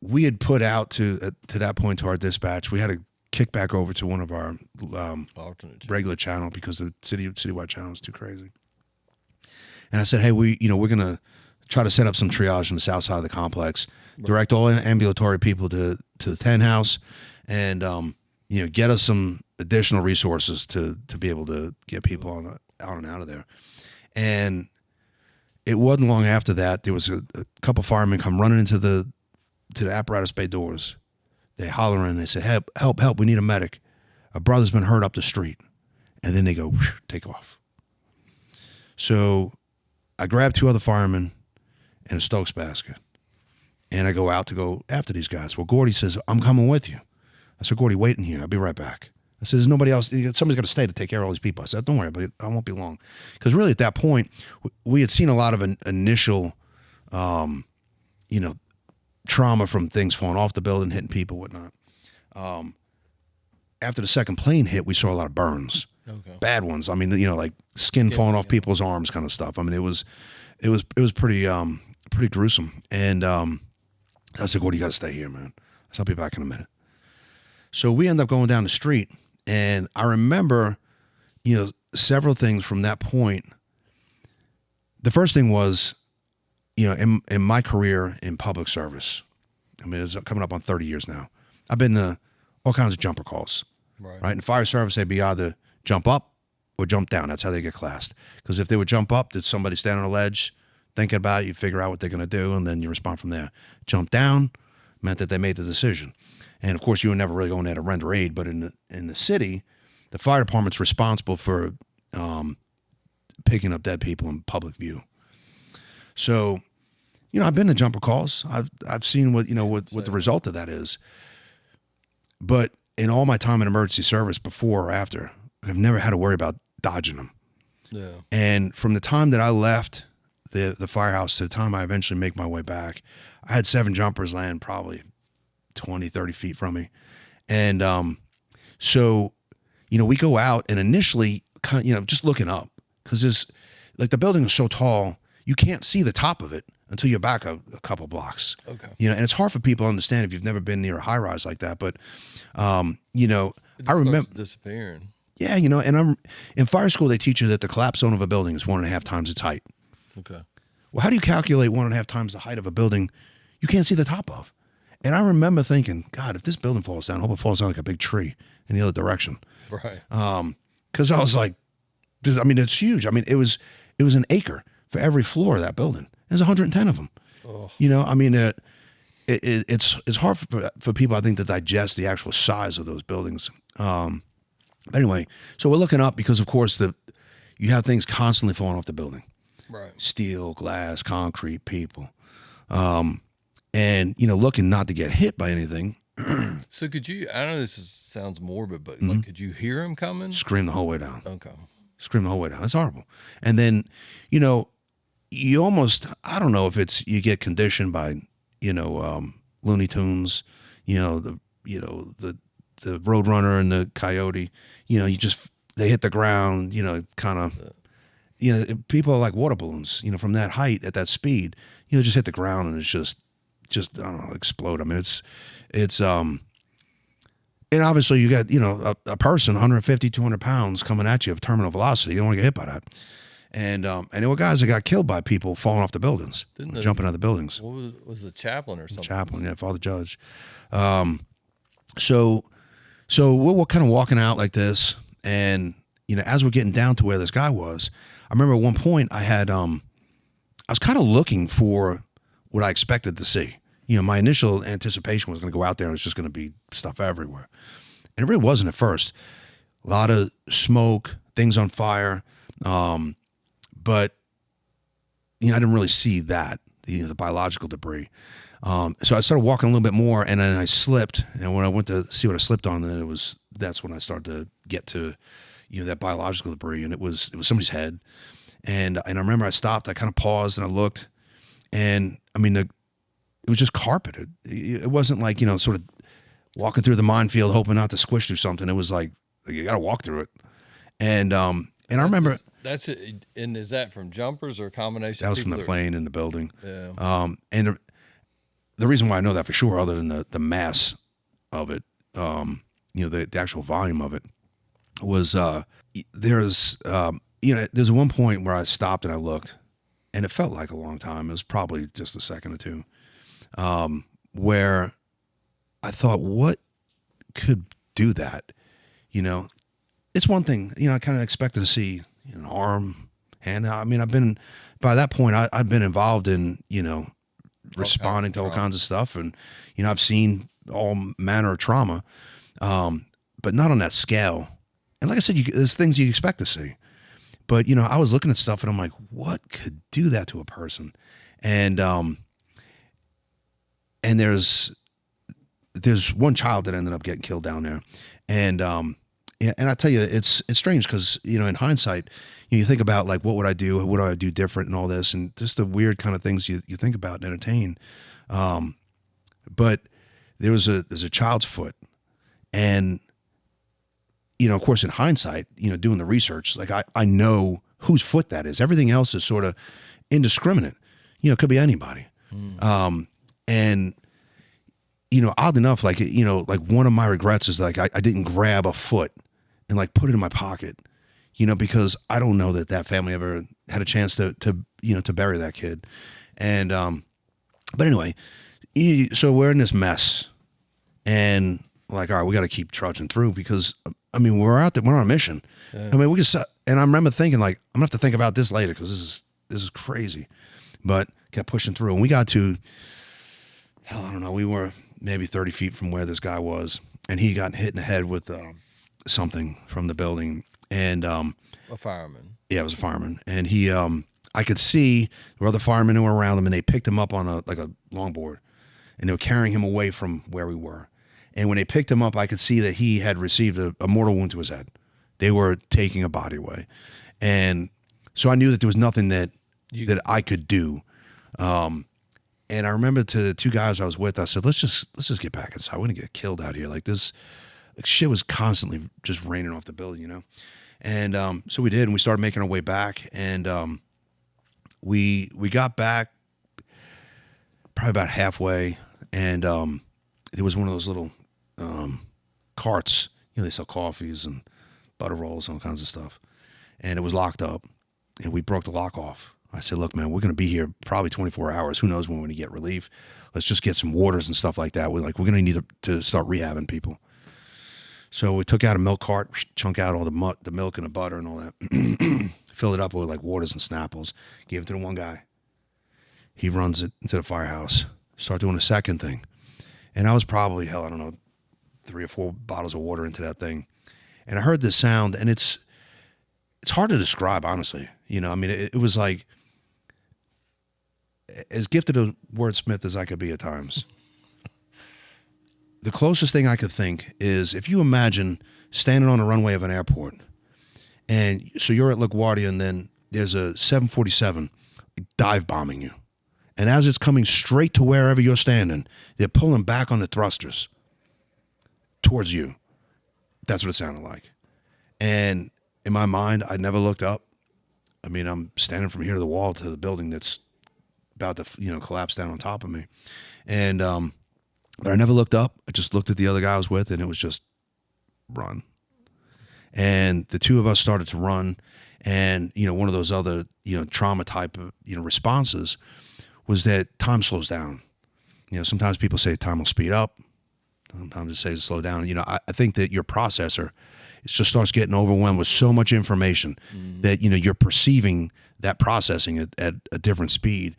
we had put out to that point to our dispatch. We had to kick back over to one of our regular channel because the citywide channel is too crazy. And I said, hey, we're going to try to set up some triage on the south side of the complex, direct all ambulatory people to the 10 house, and get us some additional resources to be able to get people out and out of there. And it wasn't long after that there was a couple firemen come running into the apparatus bay doors. They holler in, they say, help, we need a medic. A brother's been hurt up the street. And then they go, whoosh, take off. So I grab 2 other firemen and a Stokes basket. And I go out to go after these guys. Well, Gordy says, I'm coming with you. I said, Gordy, wait in here. I'll be right back. I said, there's nobody else. Somebody's got to stay to take care of all these people. I said, don't worry, but I won't be long. Because really at that point, we had seen a lot of initial, trauma from things falling off the building, hitting people, whatnot. After the second plane hit, we saw a lot of burns, bad ones. I mean, like skin falling off people's arms, kind of stuff. I mean, it was pretty gruesome. And I said, "Gordy, you got to stay here, man. I'll be back in a minute." So we end up going down the street, and I remember, several things from that point. The first thing was, in my career in public service, I mean, it's coming up on 30 years now. I've been to all kinds of jumper calls, right? In fire service, they'd be either jump up or jump down. That's how they get classed. Because if they would jump up, there's somebody standing on a ledge thinking about it, you figure out what they're going to do, and then you respond from there. Jump down meant that they made the decision. And of course, you were never really going there to render aid, but in the city, the fire department's responsible for picking up dead people in public view. So, I've been to jumper calls. I've seen what the result of that is. But in all my time in emergency service, before or after, I've never had to worry about dodging them. Yeah. And from the time that I left the firehouse to the time I eventually make my way back, I had 7 jumpers land probably 20, 30 feet from me. And so, we go out and initially, just looking up, because there's, like, the building is so tall, you can't see the top of it until you're back a couple blocks. Okay. And it's hard for people to understand if you've never been near a high rise like that. But, I remember disappearing. Yeah, and I'm in fire school. They teach you that the collapse zone of a building is 1.5 times its height. Okay. Well, how do you calculate 1.5 times the height of a building you can't see the top of? And I remember thinking, God, if this building falls down, I hope it falls down like a big tree in the other direction. Right. Because I was like, it's huge. It was an acre for every floor of that building. There's 110 of them. Oh. It's hard for people, I think, to digest the actual size of those buildings. But anyway, so we're looking up because, of course, you have things constantly falling off the building. Right. Steel, glass, concrete, people. And, looking not to get hit by anything. So could you, I know sounds morbid, but like, could you hear him coming? Scream the whole way down. Okay. Scream the whole way down. It's horrible. And then, you almost, I don't know if you get conditioned by, Looney Tunes, the Roadrunner and the Coyote, they hit the ground, kind of, people are like water balloons, from that height at that speed, just hit the ground and it's just, I don't know, explode. It's and obviously you got, a person, 150, 200 pounds coming at you of terminal velocity. You don't want to get hit by that. And there were guys that got killed by people falling off the buildings, jumping out of the buildings. What was the chaplain or something? Chaplain, yeah, Father Judge. So we're kind of walking out like this, and as we're getting down to where this guy was, I remember at one point I was kind of looking for what I expected to see. My initial anticipation was going to go out there and it was just going to be stuff everywhere, and it really wasn't at first. A lot of smoke, things on fire. But, I didn't really see that, the biological debris. So I started walking a little bit more, and then I slipped. And when I went to see what I slipped on, then that's when I started to get to, that biological debris. And it was somebody's head. And I remember I stopped, I kind of paused and I looked, and it was just carpeted. It wasn't like, sort of walking through the minefield, hoping not to squish through something. It was like you got to walk through it. And I remember. That's it. And is that from jumpers or a combination? That was from the plane in the building. Yeah. And the reason why I know that for sure, other than the mass of it, the actual volume of it, was there's one point where I stopped and I looked, and it felt like a long time. It was probably just a second or two, where I thought, what could do that? It's one thing, I kind of expected to see an arm, hand out. By that point, I'd been involved in, responding to all kinds of stuff. And, I've seen all manner of trauma, but not on that scale. And like I said, there's things you expect to see. But, I was looking at stuff and I'm like, what could do that to a person? And there's one child that ended up getting killed down there. And I tell you, it's strange because, in hindsight, you think about like, what would I do? What do I do different and all this? And just the weird kind of things you think about and entertain. But there's a child's foot, and, of course, in hindsight, doing the research, like I know whose foot that is. Everything else is sort of indiscriminate. It could be anybody. And, odd enough, like, like one of my regrets is like, I didn't grab a foot and like put it in my pocket, because I don't know that family ever had a chance to bury that kid. And, but anyway, so we're in this mess, and like, all right, we got to keep trudging through because, we're out there, we're on a mission. Yeah. We can and I remember thinking like, I'm gonna have to think about this later because this is crazy. But kept pushing through, and we got to, hell, I don't know, we were maybe 30 feet from where this guy was, and he got hit in the head with something from the building, and A fireman. yeah, it was a fireman, and he, I could see there were other firemen who were around him, and they picked him up on a longboard, and they were carrying him away from where we were. And when they picked him up, I could see that he had received a mortal wound to his head. They were taking a body away, and so I knew that there was nothing that I could do. And I remember to the two guys I was with, I said, let's just get back inside. We're gonna get killed out here. Like this shit was constantly just raining off the building, you know? And so we did, and we started making our way back, and we got back probably about halfway, and there was one of those little carts, you know, they sell coffees and butter rolls and all kinds of stuff. And it was locked up, and we broke the lock off. I said, look, man, we're going to be here probably 24 hours. Who knows when we're going to get relief? Let's just get some waters and stuff like that. We're going to need to start rehabbing people. So we took out a milk cart, chunk out all the milk and the butter and all that, filled it up with like waters and Snapples, gave it to the one guy. He runs it into the firehouse, start doing a second thing. And I was probably, hell, I don't know, 3 or 4 bottles of water into that thing. And I heard this sound, and it's hard to describe, honestly. You know, I mean, it was like, as gifted a wordsmith as I could be at times, the closest thing I could think is if you imagine standing on a runway of an airport, and so you're at LaGuardia, and then there's a 747 dive bombing you. And as it's coming straight to wherever you're standing, they're pulling back on the thrusters towards you. That's what it sounded like. And in my mind, I never looked up. I mean, I'm standing from here to the wall to the building that's about to, you know, collapse down on top of me. And, but I never looked up. I just looked at the other guy I was with, and it was just run. And the two of us started to run. And, you know, one of those other, you know, trauma type of, you know, responses was that time slows down. You know, sometimes people say time will speed up. Sometimes it says slow down. You know, I think that your processor, it just starts getting overwhelmed with so much information that, you know, you're perceiving that processing at a different speed.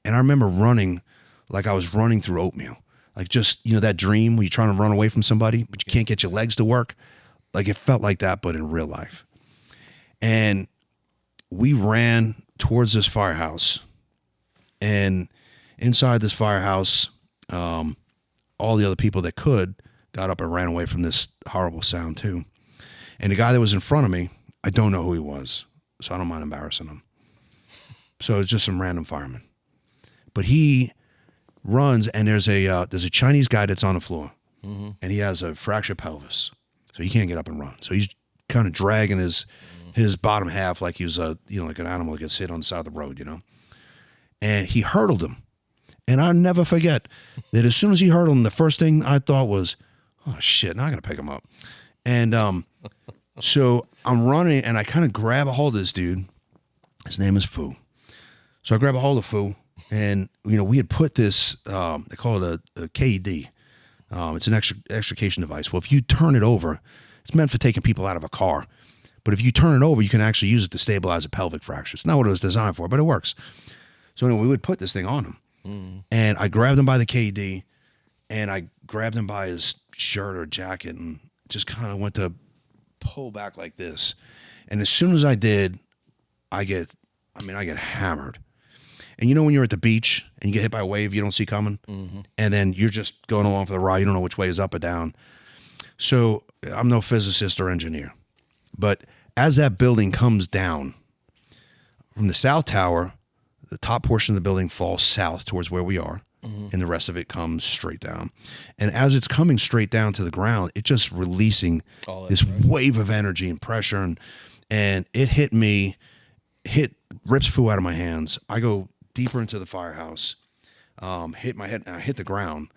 And I remember running like I was running through oatmeal. Like just, you know, that dream where you're trying to run away from somebody, but you can't get your legs to work. Like it felt like that, but in real life. And we ran towards this firehouse. And inside this firehouse, all the other people that could got up and ran away from this horrible sound too. And the guy that was in front of me, I don't know who he was, so I don't mind embarrassing him. So it's just some random fireman. But he runs, and there's a Chinese guy that's on the floor, and he has a fractured pelvis, so he can't get up and run. So he's kind of dragging his bottom half like he was like an animal that gets hit on the side of the road, you know. And he hurdled him. And I'll never forget that as soon as he hurdled him, the first thing I thought was, oh, shit, now I got to pick him up. And so I'm running, and I kind of grab a hold of this dude. His name is Fu. So I grab a hold of Fu, and, you know, we had put this, they call it a KED. It's an extrication device. Well, if you turn it over, it's meant for taking people out of a car. But if you turn it over, you can actually use it to stabilize a pelvic fracture. It's not what it was designed for, but it works. So anyway, we would put this thing on him. And I grabbed him by the KD, and I grabbed him by his shirt or jacket, and just kind of went to pull back like this. And as soon as I did, I get hammered. And you know when you're at the beach and you get hit by a wave you don't see coming? And then you're just going along for the ride. You don't know which way is up or down. So I'm no physicist or engineer. But as that building comes down from the south tower, the top portion of the building falls south towards where we are, and the rest of it comes straight down. And as it's coming straight down to the ground, it's just releasing this wave of energy and pressure, and it rips Fu out of my hands. I go deeper into the firehouse, hit my head, and I hit the ground,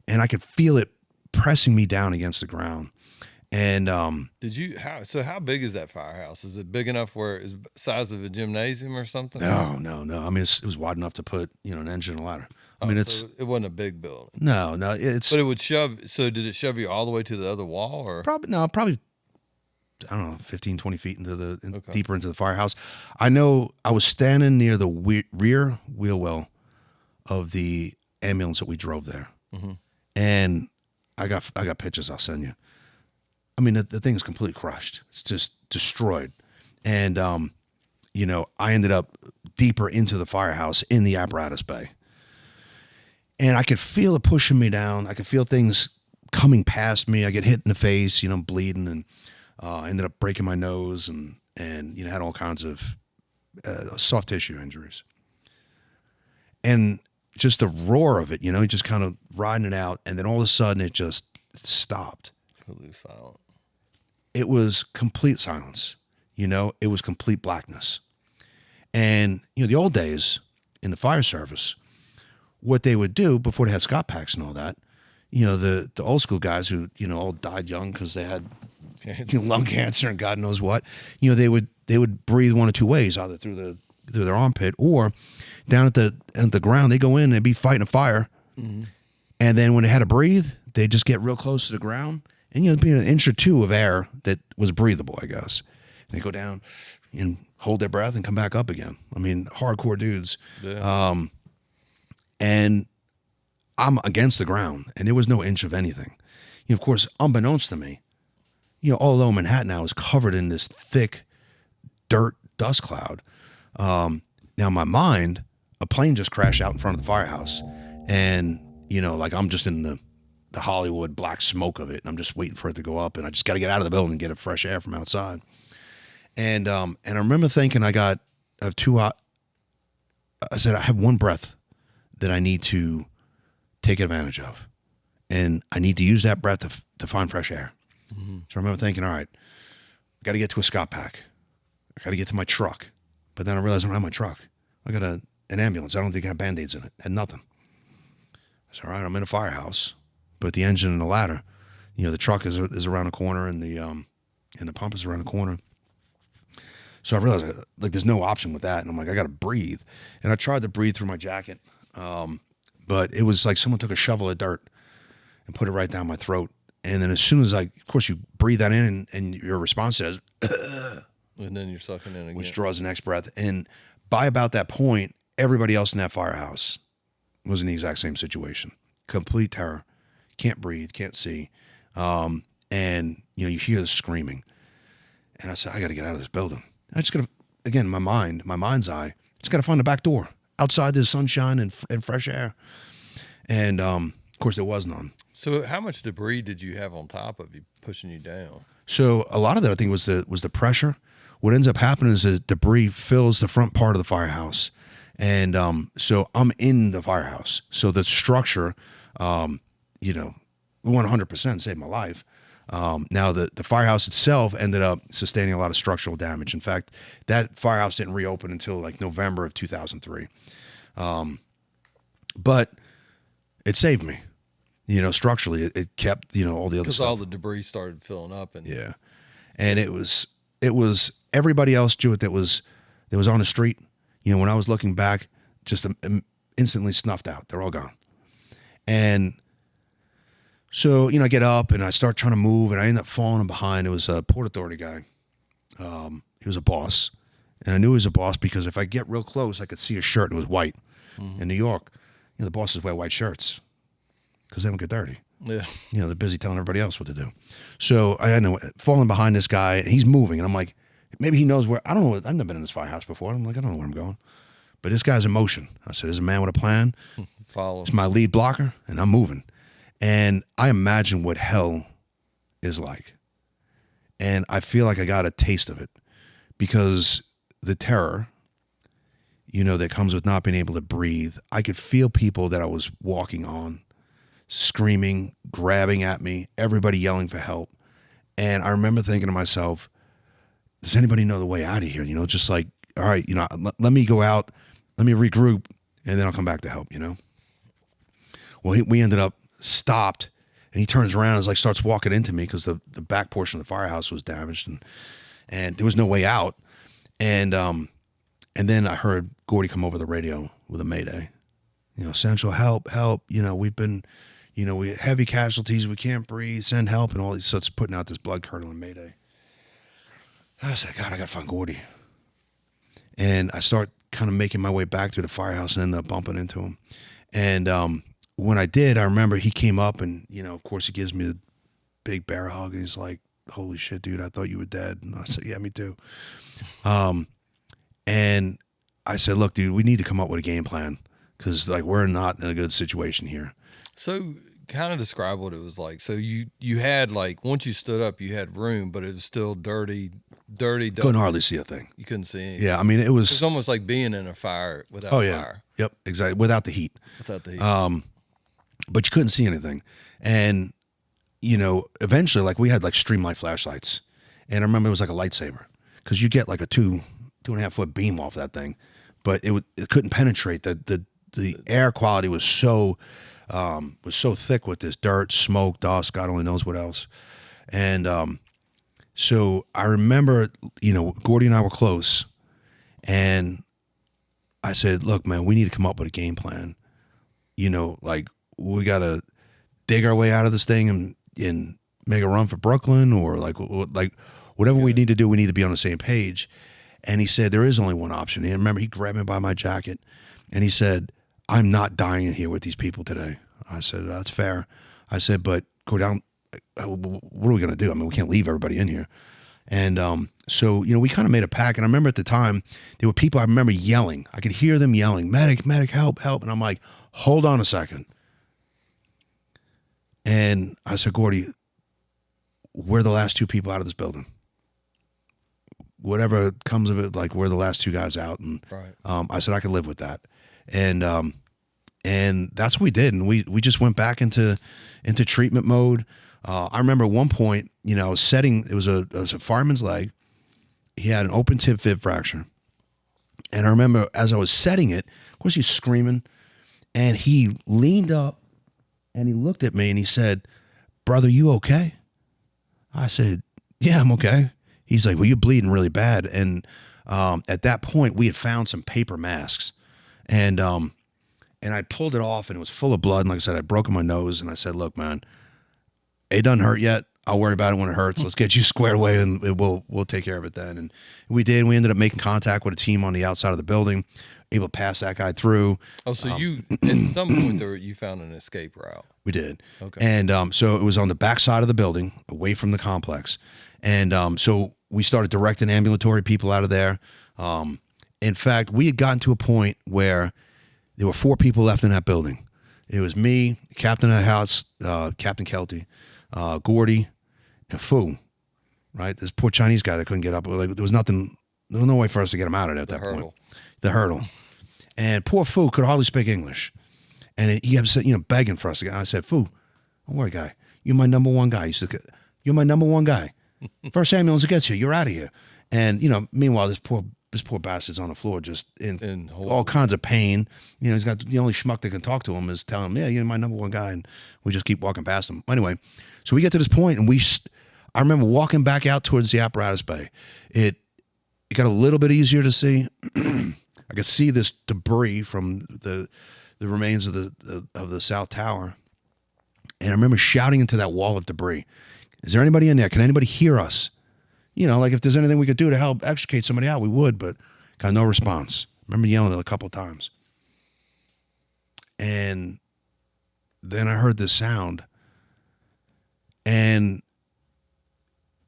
and I could feel it pressing me down against the ground. And how big is that firehouse? Is it big enough where it's the size of a gymnasium or something? No. I mean, it was wide enough to put, you know, an engine and a ladder. I mean, so it wasn't a big building. No, But it would shove. So did it shove you all the way to the other wall, or probably I don't know, 15, 20 feet Okay. deeper into the firehouse. I know I was standing near the rear wheel well of the ambulance that we drove there. Mm-hmm. And I got pictures I'll send you. I mean, the thing is completely crushed. It's just destroyed. And, I ended up deeper into the firehouse in the apparatus bay. And I could feel it pushing me down. I could feel things coming past me. I get hit in the face, bleeding, and I ended up breaking my nose and had all kinds of soft tissue injuries. And just the roar of it, just kind of riding it out. And then all of a sudden it just stopped. Completely silent. It was complete silence. It was complete blackness. And, the old days in the fire service, what they would do before they had Scott packs and all that, the old school guys who, all died young because they had lung cancer and God knows what, they would breathe one of two ways, either through their armpit or down at the ground. They go in, they'd be fighting a fire. Mm-hmm. And then when they had to breathe, they'd just get real close to the ground. And, it'd be an inch or two of air that was breathable, I guess. And they go down and hold their breath and come back up again. I mean, hardcore dudes. Yeah. And I'm against the ground, and there was no inch of anything. Of course, unbeknownst to me, all over Manhattan now is covered in this thick dirt dust cloud. Now, in my mind, a plane just crashed out in front of the firehouse, and like I'm just in the Hollywood black smoke of it, and I'm just waiting for it to go up, and I just got to get out of the building and get a fresh air from outside. And I remember thinking, I have two. I said I have one breath that I need to take advantage of, and I need to use that breath to find fresh air. Mm-hmm. So I remember thinking, all right, I got to get to a Scott pack. I got to get to my truck. But then I realized I don't have my truck. I got an ambulance. I don't think it had Band-Aids in it. Had nothing. I said, all right, I'm in a firehouse, but the engine and the ladder, the truck is around the corner, and the pump is around the corner. So I realized, like, there's no option with that. And I'm like, I got to breathe. And I tried to breathe through my jacket. But it was like someone took a shovel of dirt and put it right down my throat. And then as soon as of course you breathe that in, and your response is, And then you're sucking in again. Which draws the next breath. And by about that point, everybody else in that firehouse was in the exact same situation. Complete terror. Can't breathe, can't see. And, you hear the screaming. And I said, I got to get out of this building. I just got to, again, my mind's eye, just got to find the back door. Outside there's sunshine and fresh air. And, of course, there was none. So how much debris did you have on top of you pushing you down? So a lot of that, I think, was the pressure. What ends up happening is that debris fills the front part of the firehouse. And so I'm in the firehouse. So the structure, 100% saved my life. Now, the firehouse itself ended up sustaining a lot of structural damage. In fact, that firehouse didn't reopen until like November of 2003. But it saved me. Structurally, it kept, all the other stuff. Because all the debris started filling up. And yeah. And it was everybody else, Juette, that was on the street. When I was looking back, just instantly snuffed out. They're all gone. And so, I get up and I start trying to move, and I end up falling behind. It was a Port Authority guy. He was a boss. And I knew he was a boss because if I get real close, I could see his shirt, and it was white. Mm-hmm. In New York, the bosses wear white shirts because they don't get dirty. Yeah. They're busy telling everybody else what to do. So I know falling behind this guy, and he's moving, and I'm like, maybe he knows where. I don't know. I've never been in this firehouse before. I'm like, I don't know where I'm going. But this guy's in motion. I said, there's a man with a plan. Follow. It's my lead blocker, and I'm moving. And I imagine what hell is like. And I feel like I got a taste of it because the terror, that comes with not being able to breathe. I could feel people that I was walking on screaming, grabbing at me, everybody yelling for help. And I remember thinking to myself, does anybody know the way out of here? Just like, all right, let me go out, let me regroup, and then I'll come back to help, Well, we ended up stopped, and he turns around and starts walking into me because the back portion of the firehouse was damaged, and there was no way out. And then I heard Gordy come over the radio with a mayday, Central, help, we've been, we heavy casualties, we can't breathe, send help, and all these, so it's putting out this blood curdling mayday. I said, God, I got to find Gordy. And I start kind of making my way back through the firehouse and ended up bumping into him. And when I did, I remember he came up and, of course, he gives me a big bear hug. And he's like, holy shit, dude, I thought you were dead. And I said, yeah, me too. And I said, look, dude, we need to come up with a game plan because, like, we're not in a good situation here. So kind of describe what it was like. So you had, like, once you stood up, you had room, but it was still dirty. Couldn't hardly see a thing. You couldn't see anything. Yeah, I mean, it was... It's almost like being in a fire without fire. Yep, exactly. Without the heat. Without the heat. But you couldn't see anything. And, eventually, like, we had, like, streamlight flashlights. And I remember it was like a lightsaber because you get, like, a 2.5 foot beam off that thing. But it couldn't penetrate. The air quality was so thick with this dirt, smoke, dust, God only knows what else. And so I remember, Gordy and I were close, and I said, look, man, we need to come up with a game plan. Like, we got to dig our way out of this thing and make a run for Brooklyn, or like whatever we need to do, we need to be on the same page. And he said, there is only one option. And I remember he grabbed me by my jacket, and he said, I'm not dying in here with these people today. I said, that's fair. I said, but go down. What are we going to do? I mean, we can't leave everybody in here. And so, we kind of made a pact. And I remember at the time, there were people I remember yelling. I could hear them yelling, medic, help, help. And I'm like, hold on a second. And I said, Gordy, we're the last two people out of this building. Whatever comes of it, like, we're the last two guys out. And right. I said, I could live with that. And that's what we did. And we just went back into treatment mode. I remember at one point, I was setting, it was a fireman's leg. He had an open tib fib fracture. And I remember as I was setting it, of course he's screaming, and he leaned up and he looked at me and he said, brother, you okay? I said, yeah, I'm okay. He's like, well, you're bleeding really bad. And at that point we had found some paper masks, and I pulled it off and it was full of blood. And like I said, I'd broken my nose, and I said, look, man, it doesn't hurt yet. I'll worry about it when it hurts. Let's get you squared away, and we'll take care of it then. And we did. We ended up making contact with a team on the outside of the building, able to pass that guy through. Oh, so you at some point there you found an escape route. We did. Okay. And so it was on the back side of the building, away from the complex. And so we started directing ambulatory people out of there. In fact, we had gotten to a point where there were 4 people left in that building. It was me, captain of the house, Captain Kelty, Gordy, and Fu, right? This poor Chinese guy that couldn't get up. Like, there was no way for us to get him out of there at that point. The hurdle. And poor Fu could hardly speak English. And he kept begging for us to get. I said, Fu, don't worry, guy. You're my number one guy. He said, you're my number one guy. First ambulance that gets here, you're out of here. And, meanwhile, this poor bastard's on the floor just in all kinds of pain. He's got the only schmuck that can talk to him is telling him, yeah, you're my number one guy. And we just keep walking past him. Anyway, so we get to this point, and I remember walking back out towards the apparatus bay. It got a little bit easier to see. I could see this debris from the remains of the South Tower. And I remember shouting into that wall of debris, is there anybody in there? Can anybody hear us? Like, if there's anything we could do to help extricate somebody out, we would, but got no response. I remember yelling it a couple of times. And then I heard this sound, and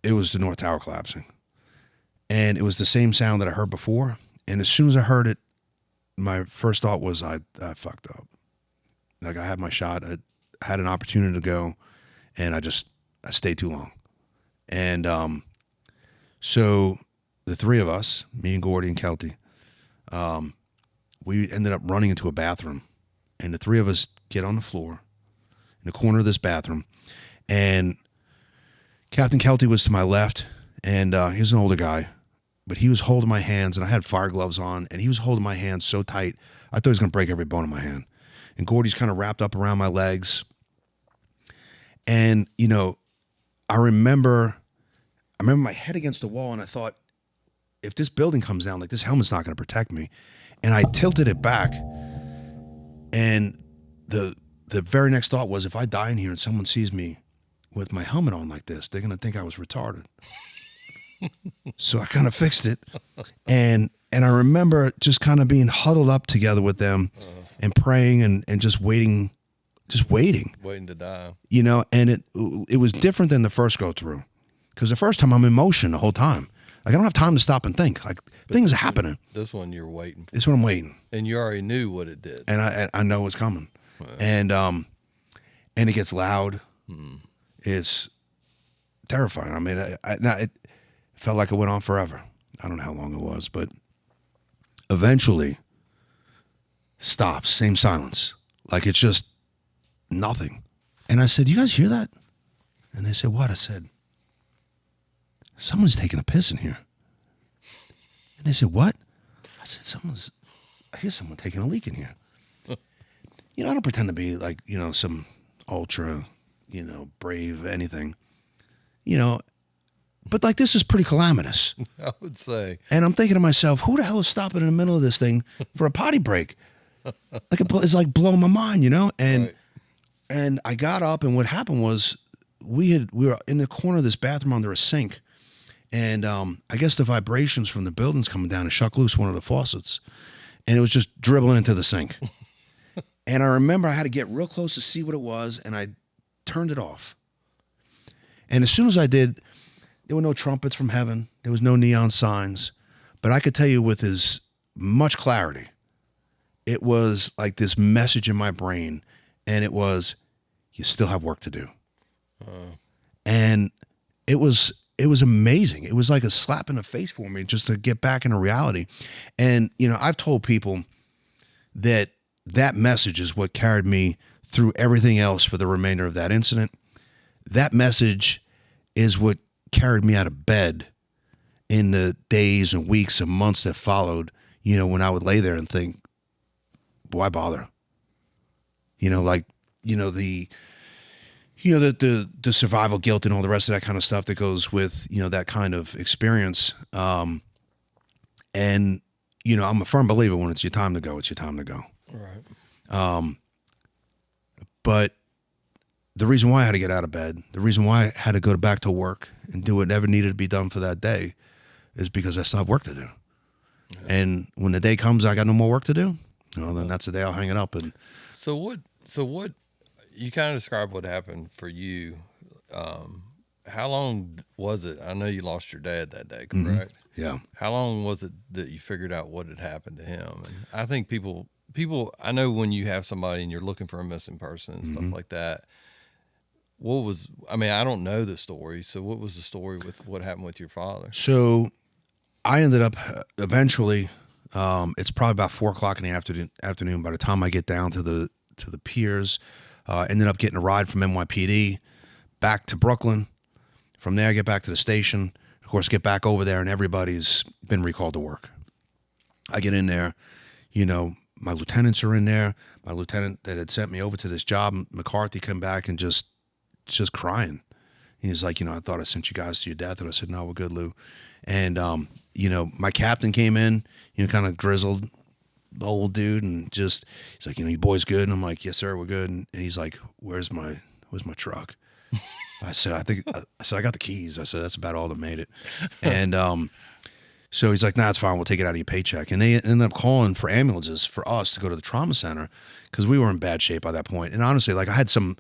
it was the North Tower collapsing. And it was the same sound that I heard before. And as soon as I heard it, my first thought was I fucked up. Like, I had my shot. I had an opportunity to go, and I stayed too long. And so the 3 of us, me and Gordy and Kelty, we ended up running into a bathroom. And the 3 of us get on the floor in the corner of this bathroom. And Captain Kelty was to my left, and he was an older guy. But he was holding my hands, and I had fire gloves on, and he was holding my hands so tight, I thought he was going to break every bone in my hand. And Gordy's kind of wrapped up around my legs. And, I remember my head against the wall, and I thought, if this building comes down, like, this helmet's not going to protect me. And I tilted it back, and the very next thought was, if I die in here and someone sees me with my helmet on like this, they're going to think I was retarded. So I kind of fixed it. And I remember just kind of being huddled up together with them and praying and just waiting, Waiting to die. you know, and it was different than the first go through. Because the first time I'm in motion the whole time. Like I don't have time to stop and think. Like things are happening. This one you're waiting for. This one I'm waiting. And you already knew what it did. And I know it's coming. And it gets loud. It's terrifying. I mean, it felt like it went on forever. I don't know how long it was, but eventually stops, same silence. Like it's just nothing. And I said, you guys hear that? And they said, what? I said, someone's taking a piss in here. And they said, what? I said, I hear someone taking a leak in here. You know, I don't pretend to be like, you know, some ultra, you know, brave anything, you know, but like this is pretty calamitous. I would say. And I'm thinking to myself, who the hell is stopping in the middle of this thing for a potty break? Like it's like blowing my mind, you know? And Right. and I got up, and what happened was we were in the corner of this bathroom under a sink. And I guess the vibrations from the buildings coming down and shook loose one of the faucets. And it was just dribbling into the sink. And I remember I had to get real close to see what it was, and I turned it off. And as soon as I did, there were no trumpets from heaven. There was no neon signs. But I could tell you with as much clarity, it was like this message in my brain, and it was, you still have work to do. And it was amazing. It was like a slap in the face for me just to get back into reality. And, you know, I've told people that message is what carried me through everything else for the remainder of that incident. That message is what carried me out of bed in the days and weeks and months that followed, you know, when I would lay there and think, why bother? You know, like, you know, the survival guilt and all the rest of that kind of stuff that goes with, you know, that kind of experience. And, you know, I'm a firm believer when it's your time to go, it's your time to go. Right. But the reason why I had to get out of bed, the reason why I had to go back to work and do whatever needed to be done for that day is because I still have work to do. Yeah. And when the day comes, I got no more work to do. Well, then that's the day I'll hang it up. And So what you kind of described what happened for you. How long was it? I know you lost your dad that day, correct? Yeah. How long was it that you figured out what had happened to him? And I think people, I know when you have somebody and you're looking for a missing person and stuff like that, I don't know the story. So what was the story with what happened with your father? So I ended up eventually, it's probably about 4:00 in the afternoon. By the time I get down to the piers, ended up getting a ride from NYPD back to Brooklyn. From there, I get back to the station. Of course, get back over there, and everybody's been recalled to work. I get in there, you know, my lieutenants are in there. My lieutenant that had sent me over to this job, McCarthy, come back and just crying. He's like, you know, I thought I sent you guys to your death. And I said, no, we're good, Lou. And, you know, my captain came in, you know, kind of grizzled old dude, and just, he's like, you know, you boys good? And I'm like, yes, sir, we're good. And he's like, where's my truck? I said, I got the keys. I said, that's about all that made it. And so he's like, nah, it's fine. We'll take it out of your paycheck. And they ended up calling for ambulances for us to go to the trauma center because we were in bad shape by that point. And honestly, like I had some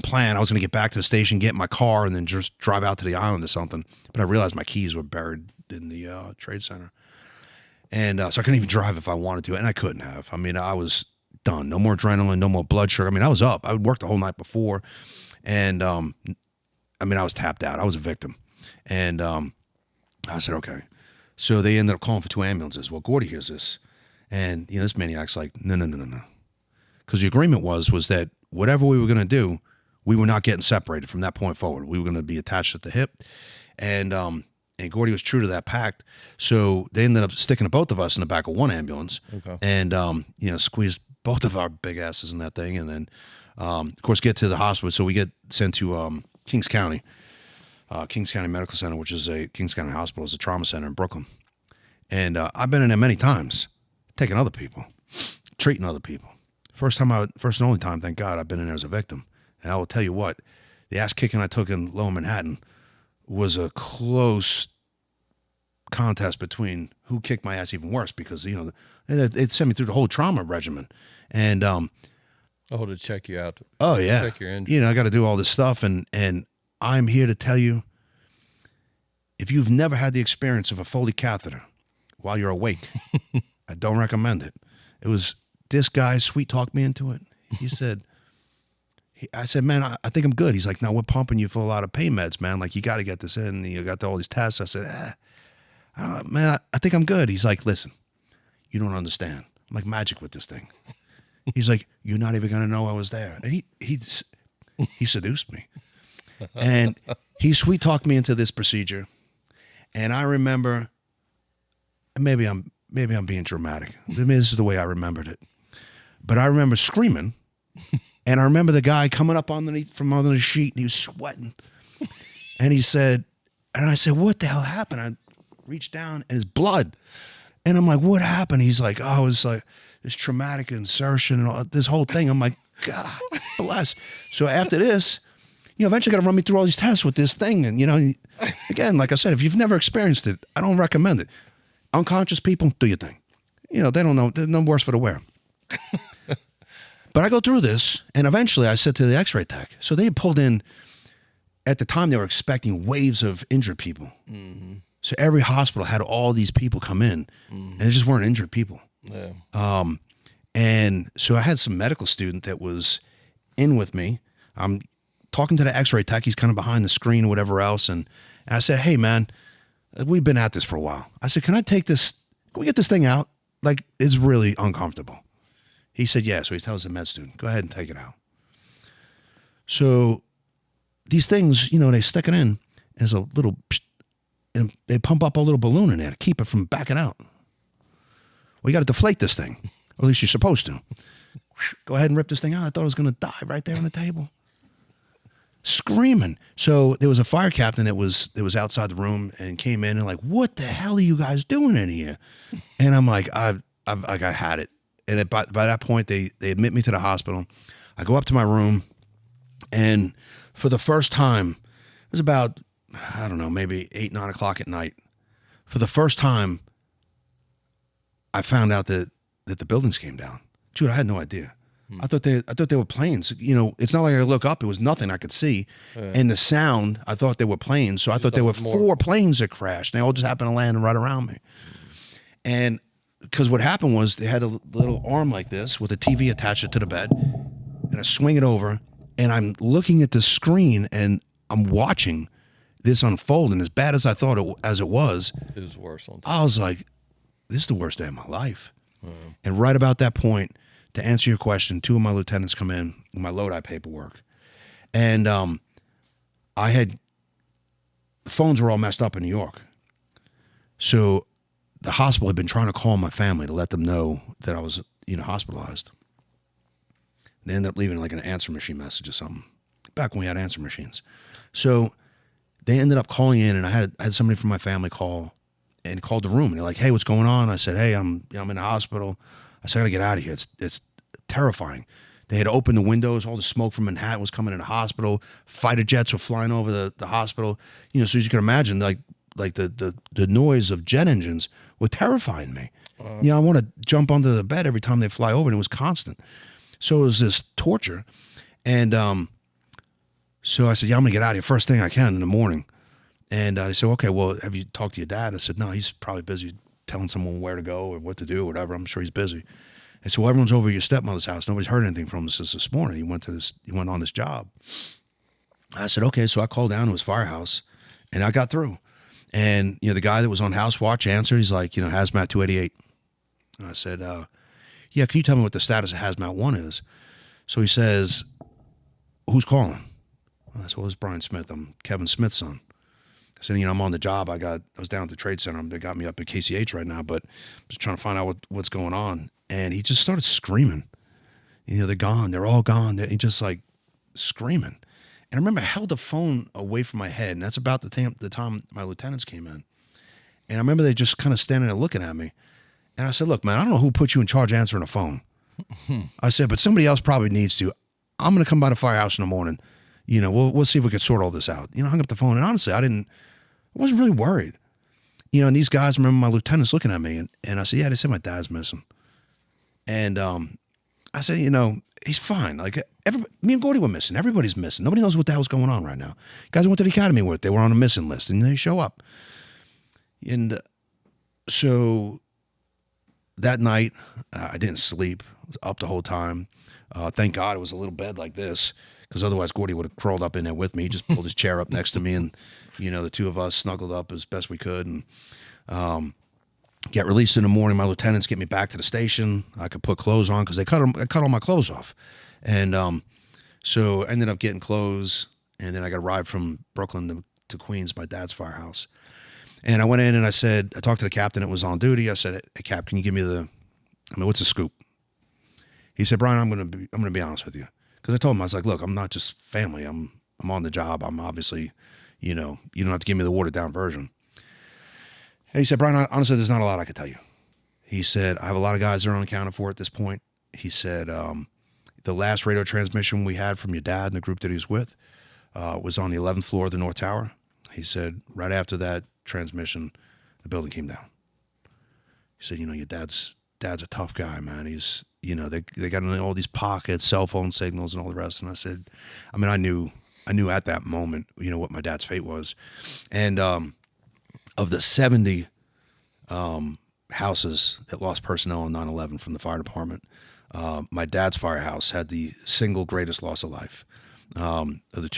plan. I was going to get back to the station, get in my car, and then just drive out to the island or something. But I realized my keys were buried in the trade center. And so I couldn't even drive if I wanted to. And I couldn't have. I mean, I was done. No more adrenaline, no more blood sugar. I mean, I was up. I would work the whole night before. And, I mean, I was tapped out. I was a victim. And I said, okay. So they ended up calling for 2 ambulances. Well, Gordy hears this. And, you know, this maniac's like, no. Because the agreement was that whatever we were going to do, we were not getting separated from that point forward. We were going to be attached at the hip. And Gordy was true to that pact. So they ended up sticking both of us in the back of one ambulance. Okay. And, you know, squeezed both of our big asses in that thing. And then, of course, get to the hospital. So we get sent to Kings County Medical Center, which is Kings County Hospital, is a trauma center in Brooklyn. And I've been in there many times, taking other people, treating other people. First and only time, thank God, I've been in there as a victim. And I will tell you what, the ass kicking I took in Lower Manhattan was a close contest between who kicked my ass even worse because, it sent me through the whole trauma regimen. And, Oh, to check you out. oh yeah, Check your injury. I got to do all this stuff. And I'm here to tell you, if you've never had the experience of a Foley catheter while you're awake, I don't recommend it. It was this guy sweet talked me into it. He said, I said, man, I think I'm good. He's like, no, we're pumping you for a lot of pain meds, man. Like, you got to get this in. You got all these tests. I said, I don't know, man, I think I'm good. He's like, listen, you don't understand. I'm like magic with this thing. He's like, you're not even going to know I was there. And he seduced me. And he sweet talked me into this procedure. And I remember, maybe I'm being dramatic. Maybe this is the way I remembered it. But I remember screaming. And I remember the guy coming up from under the sheet, and he was sweating. And he said, and I said, what the hell happened? I reached down, and his blood. And I'm like, what happened? He's like, oh, it was like this traumatic insertion and all, this whole thing. I'm like, God bless. So after this, eventually got to run me through all these tests with this thing. And, again, like I said, if you've never experienced it, I don't recommend it. Unconscious people, do your thing. They don't know. There's no worse for the wear. But I go through this, and eventually I said to the x-ray tech, so they had pulled in, at the time they were expecting waves of injured people. Mm-hmm. So every hospital had all these people come in, and they just weren't injured people. Yeah. And so I had some medical student that was in with me. I'm talking to the x-ray tech. He's kind of behind the screen or whatever else. And I said, hey, man, we've been at this for a while. I said, can we get this thing out? Like, it's really uncomfortable. He said, yeah. So he tells the med student, go ahead and take it out. So these things, they stick it in as a little, and they pump up a little balloon in there to keep it from backing out. Well, you got to deflate this thing, or at least you're supposed to. Go ahead and rip this thing out. I thought I was going to die right there on the table. Screaming. So there was a fire captain that was outside the room and came in and like, what the hell are you guys doing in here? And I'm like, I had it. And by that point, they admit me to the hospital. I go up to my room, and for the first time, it was about, I don't know, maybe 8, 9 o'clock at night. For the first time, I found out that the buildings came down. Dude, I had no idea. I thought they were planes. It's not like I look up. It was nothing I could see. And the sound, I thought they were planes. So I thought there were 4 planes that crashed. And they all just happened to land right around me. And because what happened was they had a little arm like this with a TV attached to the bed. And I swing it over. And I'm looking at the screen, and I'm watching this unfold. And as bad as I thought it was worse. I was like, this is the worst day of my life. And right about that point, to answer your question, 2 of my lieutenants come in with my Lodi paperwork. And the phones were all messed up in New York. So the hospital had been trying to call my family to let them know that I was, hospitalized. They ended up leaving like an answer machine message or something, back when we had answer machines. So they ended up calling in, and I had somebody from my family call and called the room. And they're like, hey, what's going on? I said, hey, I'm in the hospital. I said, I got to get out of here. It's terrifying. They had opened the windows. All the smoke from Manhattan was coming in the hospital. Fighter jets were flying over the hospital. So as you can imagine, like the noise of jet engines were terrifying me. I want to jump under the bed every time they fly over, and it was constant. So it was this torture. And so I said, yeah, I'm going to get out of here first thing I can in the morning. And they said, okay, well, have you talked to your dad? I said, no, he's probably busy telling someone where to go or what to do or whatever. I'm sure he's busy. And so everyone's over at your stepmother's house. Nobody's heard anything from him since this morning. He went on this job. I said, okay. So I called down to his firehouse, and I got through. And, the guy that was on house watch answered. He's like, hazmat 288. And I said, yeah, can you tell me what the status of hazmat 1 is? So he says, who's calling? I said, well, it's Brian Smith. I'm Kevin Smith's son. I said, I'm on the job. I was down at the trade center. They got me up at KCH right now, but I'm just trying to find out what's going on. And he just started screaming. They're gone. They're all gone. He just like screaming. And I remember I held the phone away from my head, and that's about the time my lieutenants came in. And I remember they just kind of standing there looking at me. And I said, look, man, I don't know who put you in charge of answering the phone. I said, but somebody else probably needs to. I'm going to come by the firehouse in the morning. We'll see if we can sort all this out. Hung up the phone. And honestly, I wasn't really worried. and these guys, remember my lieutenant's looking at me, and I said, yeah, they said my dad's missing. And I said, he's fine. Like, me and Gordy were missing. Everybody's missing. Nobody knows what the hell's going on right now. Guys I went to the academy with, they were on a missing list, and they show up. And so that night, I didn't sleep. I was up the whole time. Thank God it was a little bed like this, because otherwise Gordy would have crawled up in there with me. He just pulled his chair up next to me, and, the two of us snuggled up as best we could. And get released in the morning. My lieutenants get me back to the station. I could put clothes on because I cut all my clothes off. And so I ended up getting clothes, and then I got a ride from Brooklyn to Queens, my dad's firehouse. And I went in and I talked to the captain that was on duty. I said, hey, Cap, can you give me what's the scoop? He said, Brian, I'm gonna be honest with you. Because I told him, I was like, look, I'm not just family. I'm on the job. I'm obviously, you don't have to give me the watered down version. And he said, Brian, honestly, there's not a lot I could tell you. He said, I have a lot of guys that are unaccounted for at this point. He said, the last radio transmission we had from your dad and the group that he was with was on the 11th floor of the North Tower. He said, right after that transmission, the building came down. He said, your dad's a tough guy, man. He's, they got in all these pockets, cell phone signals and all the rest. And I said, I knew at that moment, what my dad's fate was. And of the 70 houses that lost personnel on 9/11 from the fire department, my dad's firehouse had the single greatest loss of life. Of the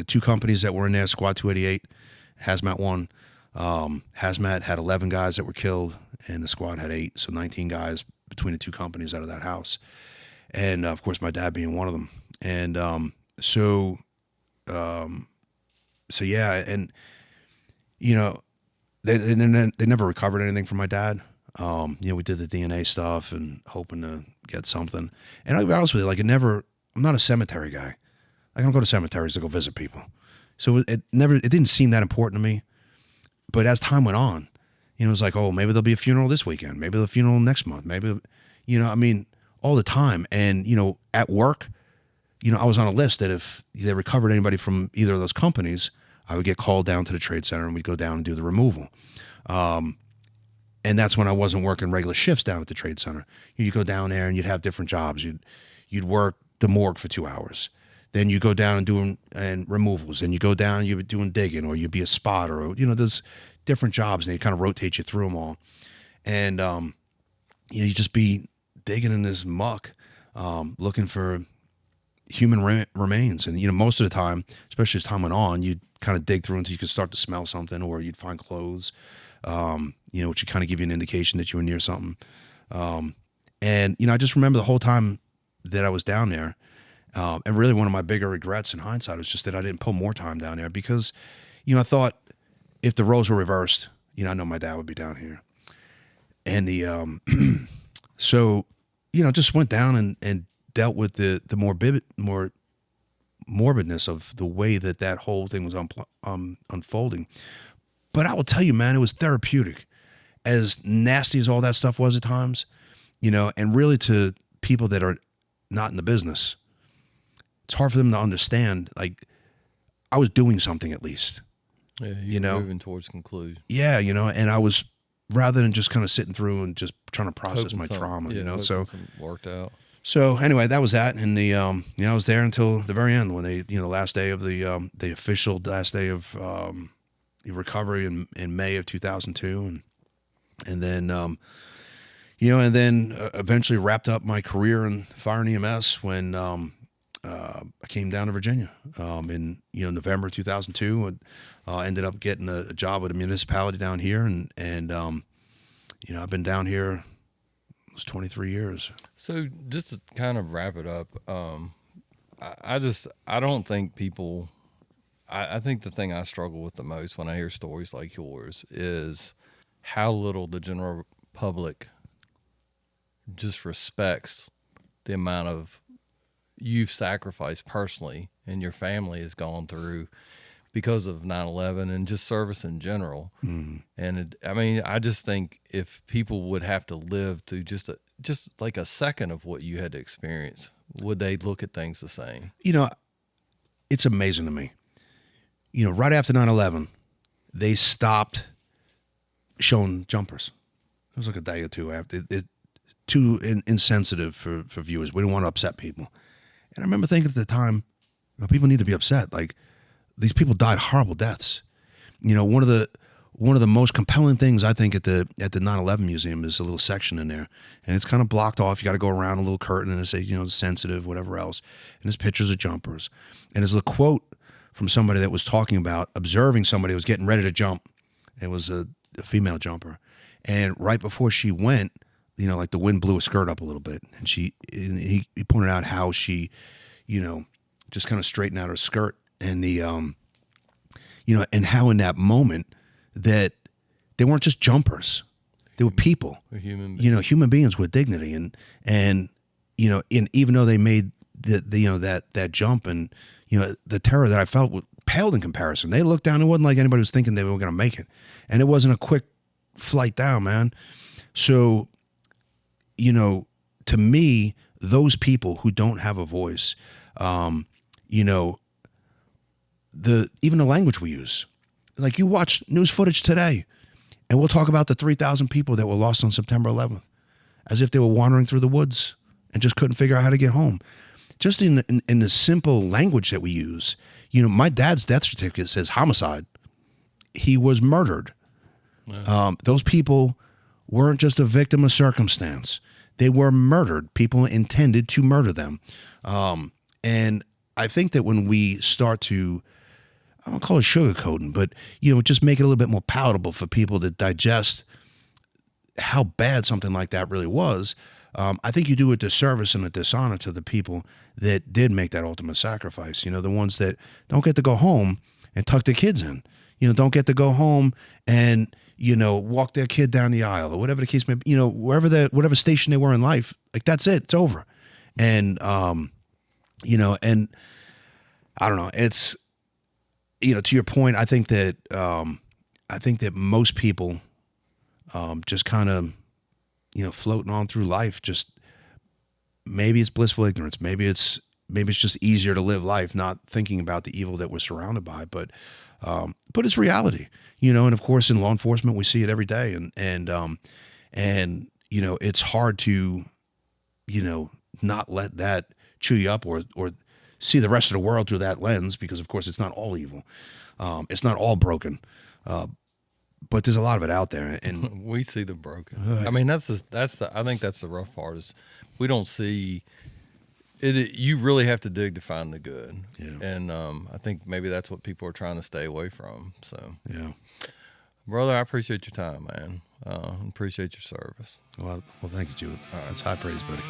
two companies that were in there, Squad 288, Hazmat 1, Hazmat had 11 guys that were killed, and the squad had 8, so 19 guys between the two companies out of that house. And of course, my dad being one of them. And so yeah, and they never recovered anything from my dad. We did the DNA stuff and hoping to get something. And I'll be honest with you, I'm not a cemetery guy. I don't go to cemeteries to go visit people. So it didn't seem that important to me. But as time went on, it was like, oh, maybe there'll be a funeral this weekend. Maybe the funeral next month. Maybe, all the time. And, at work, I was on a list that if they recovered anybody from either of those companies, I would get called down to the trade center and we'd go down and do the removal. And that's when I wasn't working regular shifts down at the trade center. You'd go down there and you'd have different jobs. You'd work the morgue for 2 hours. Then you go down and do removals. And you go down and you're doing digging, or you'd be a spotter, or, there's different jobs, and they kind of rotate you through them all. And you just be digging in this muck, looking for human remains. And, most of the time, especially as time went on, you'd kind of dig through until you could start to smell something, or you'd find clothes, which would kind of give you an indication that you were near something. And I just remember the whole time that I was down there, and really one of my bigger regrets in hindsight was just that I didn't put more time down there, because, I thought if the roles were reversed, I know my dad would be down here. And so, just went down and dealt with the morbidness of the way that whole thing was unfolding. But I will tell you, man, it was therapeutic, as nasty as all that stuff was at times, and really to people that are not in the business, it's hard for them to understand. Like, I was doing something at least. Yeah, you're moving towards conclusion. Yeah, and I was, rather than just kind of sitting through and just trying to process my trauma, so worked out. So anyway, that was that, and I was there until the very end, when they, the last day of the official last day of the recovery in May of 2002, and then eventually wrapped up my career in fire and EMS when I came down to Virginia in November 2002, and ended up getting a job with a municipality down here, and I've been down here. It's 23 years. So just to kind of wrap it up, I don't think people. I think the thing I struggle with the most when I hear stories like yours is how little the general public just respects the amount of you've sacrificed personally and your family has gone through because of 9/11 and just service in general. Mm. And I just think if people would have to live through just like a second of what you had to experience, would they look at things the same? It's amazing to me. Right after 9/11, they stopped showing jumpers. It was like a day or two after. Too insensitive for viewers. We don't want to upset people. And I remember thinking at the time, people need to be upset. Like, these people died horrible deaths. One of the most compelling things I think at the 9/11 museum is a little section in there, and it's kind of blocked off. You got to go around a little curtain and it says, sensitive, whatever else. And there's pictures of jumpers, and there's a quote from somebody that was talking about observing somebody who was getting ready to jump. It was a female jumper, and right before she went, like the wind blew her skirt up a little bit, and he pointed out how she, just kind of straightened out her skirt, and and how in that moment that they weren't just jumpers, they were people, human beings. Human beings with dignity, and even though they made that jump, and the terror that I felt paled in comparison. They looked down, it wasn't like anybody was thinking they were going to make it, and it wasn't a quick flight down, man. So, to me, those people who don't have a voice, even the language we use, like you watch news footage today, and we'll talk about the 3,000 people that were lost on September 11th, as if they were wandering through the woods and just couldn't figure out how to get home. Just in the simple language that we use, my dad's death certificate says homicide. He was murdered. Wow. Those people weren't just a victim of circumstance. They were murdered. People intended to murder them. And I think that when we start to, I don't call it sugarcoating, but, just make it a little bit more palatable for people to digest how bad something like that really was, I think you do a disservice and a dishonor to the people that did make that ultimate sacrifice. The ones that don't get to go home and tuck their kids in, don't get to go home and, walk their kid down the aisle or whatever the case may be, whatever station they were in life, like that's it, it's over. And, and I don't know, it's, to your point, I think that most people, just kind of, floating on through life, just maybe it's blissful ignorance. Maybe it's just easier to live life, not thinking about the evil that we're surrounded by, but it's reality, and of course in law enforcement, we see it every day. And it's hard to, not let that chew you up or see the rest of the world through that lens, because of course it's not all evil. It's not all broken. But there's a lot of it out there, and we see the broken. I mean, I think that's the rough part, is we don't see it. You really have to dig to find the good, and I think maybe that's what people are trying to stay away from. So, brother, I appreciate your time, man. Appreciate your service. Well, thank you, Juette. That's high praise, buddy.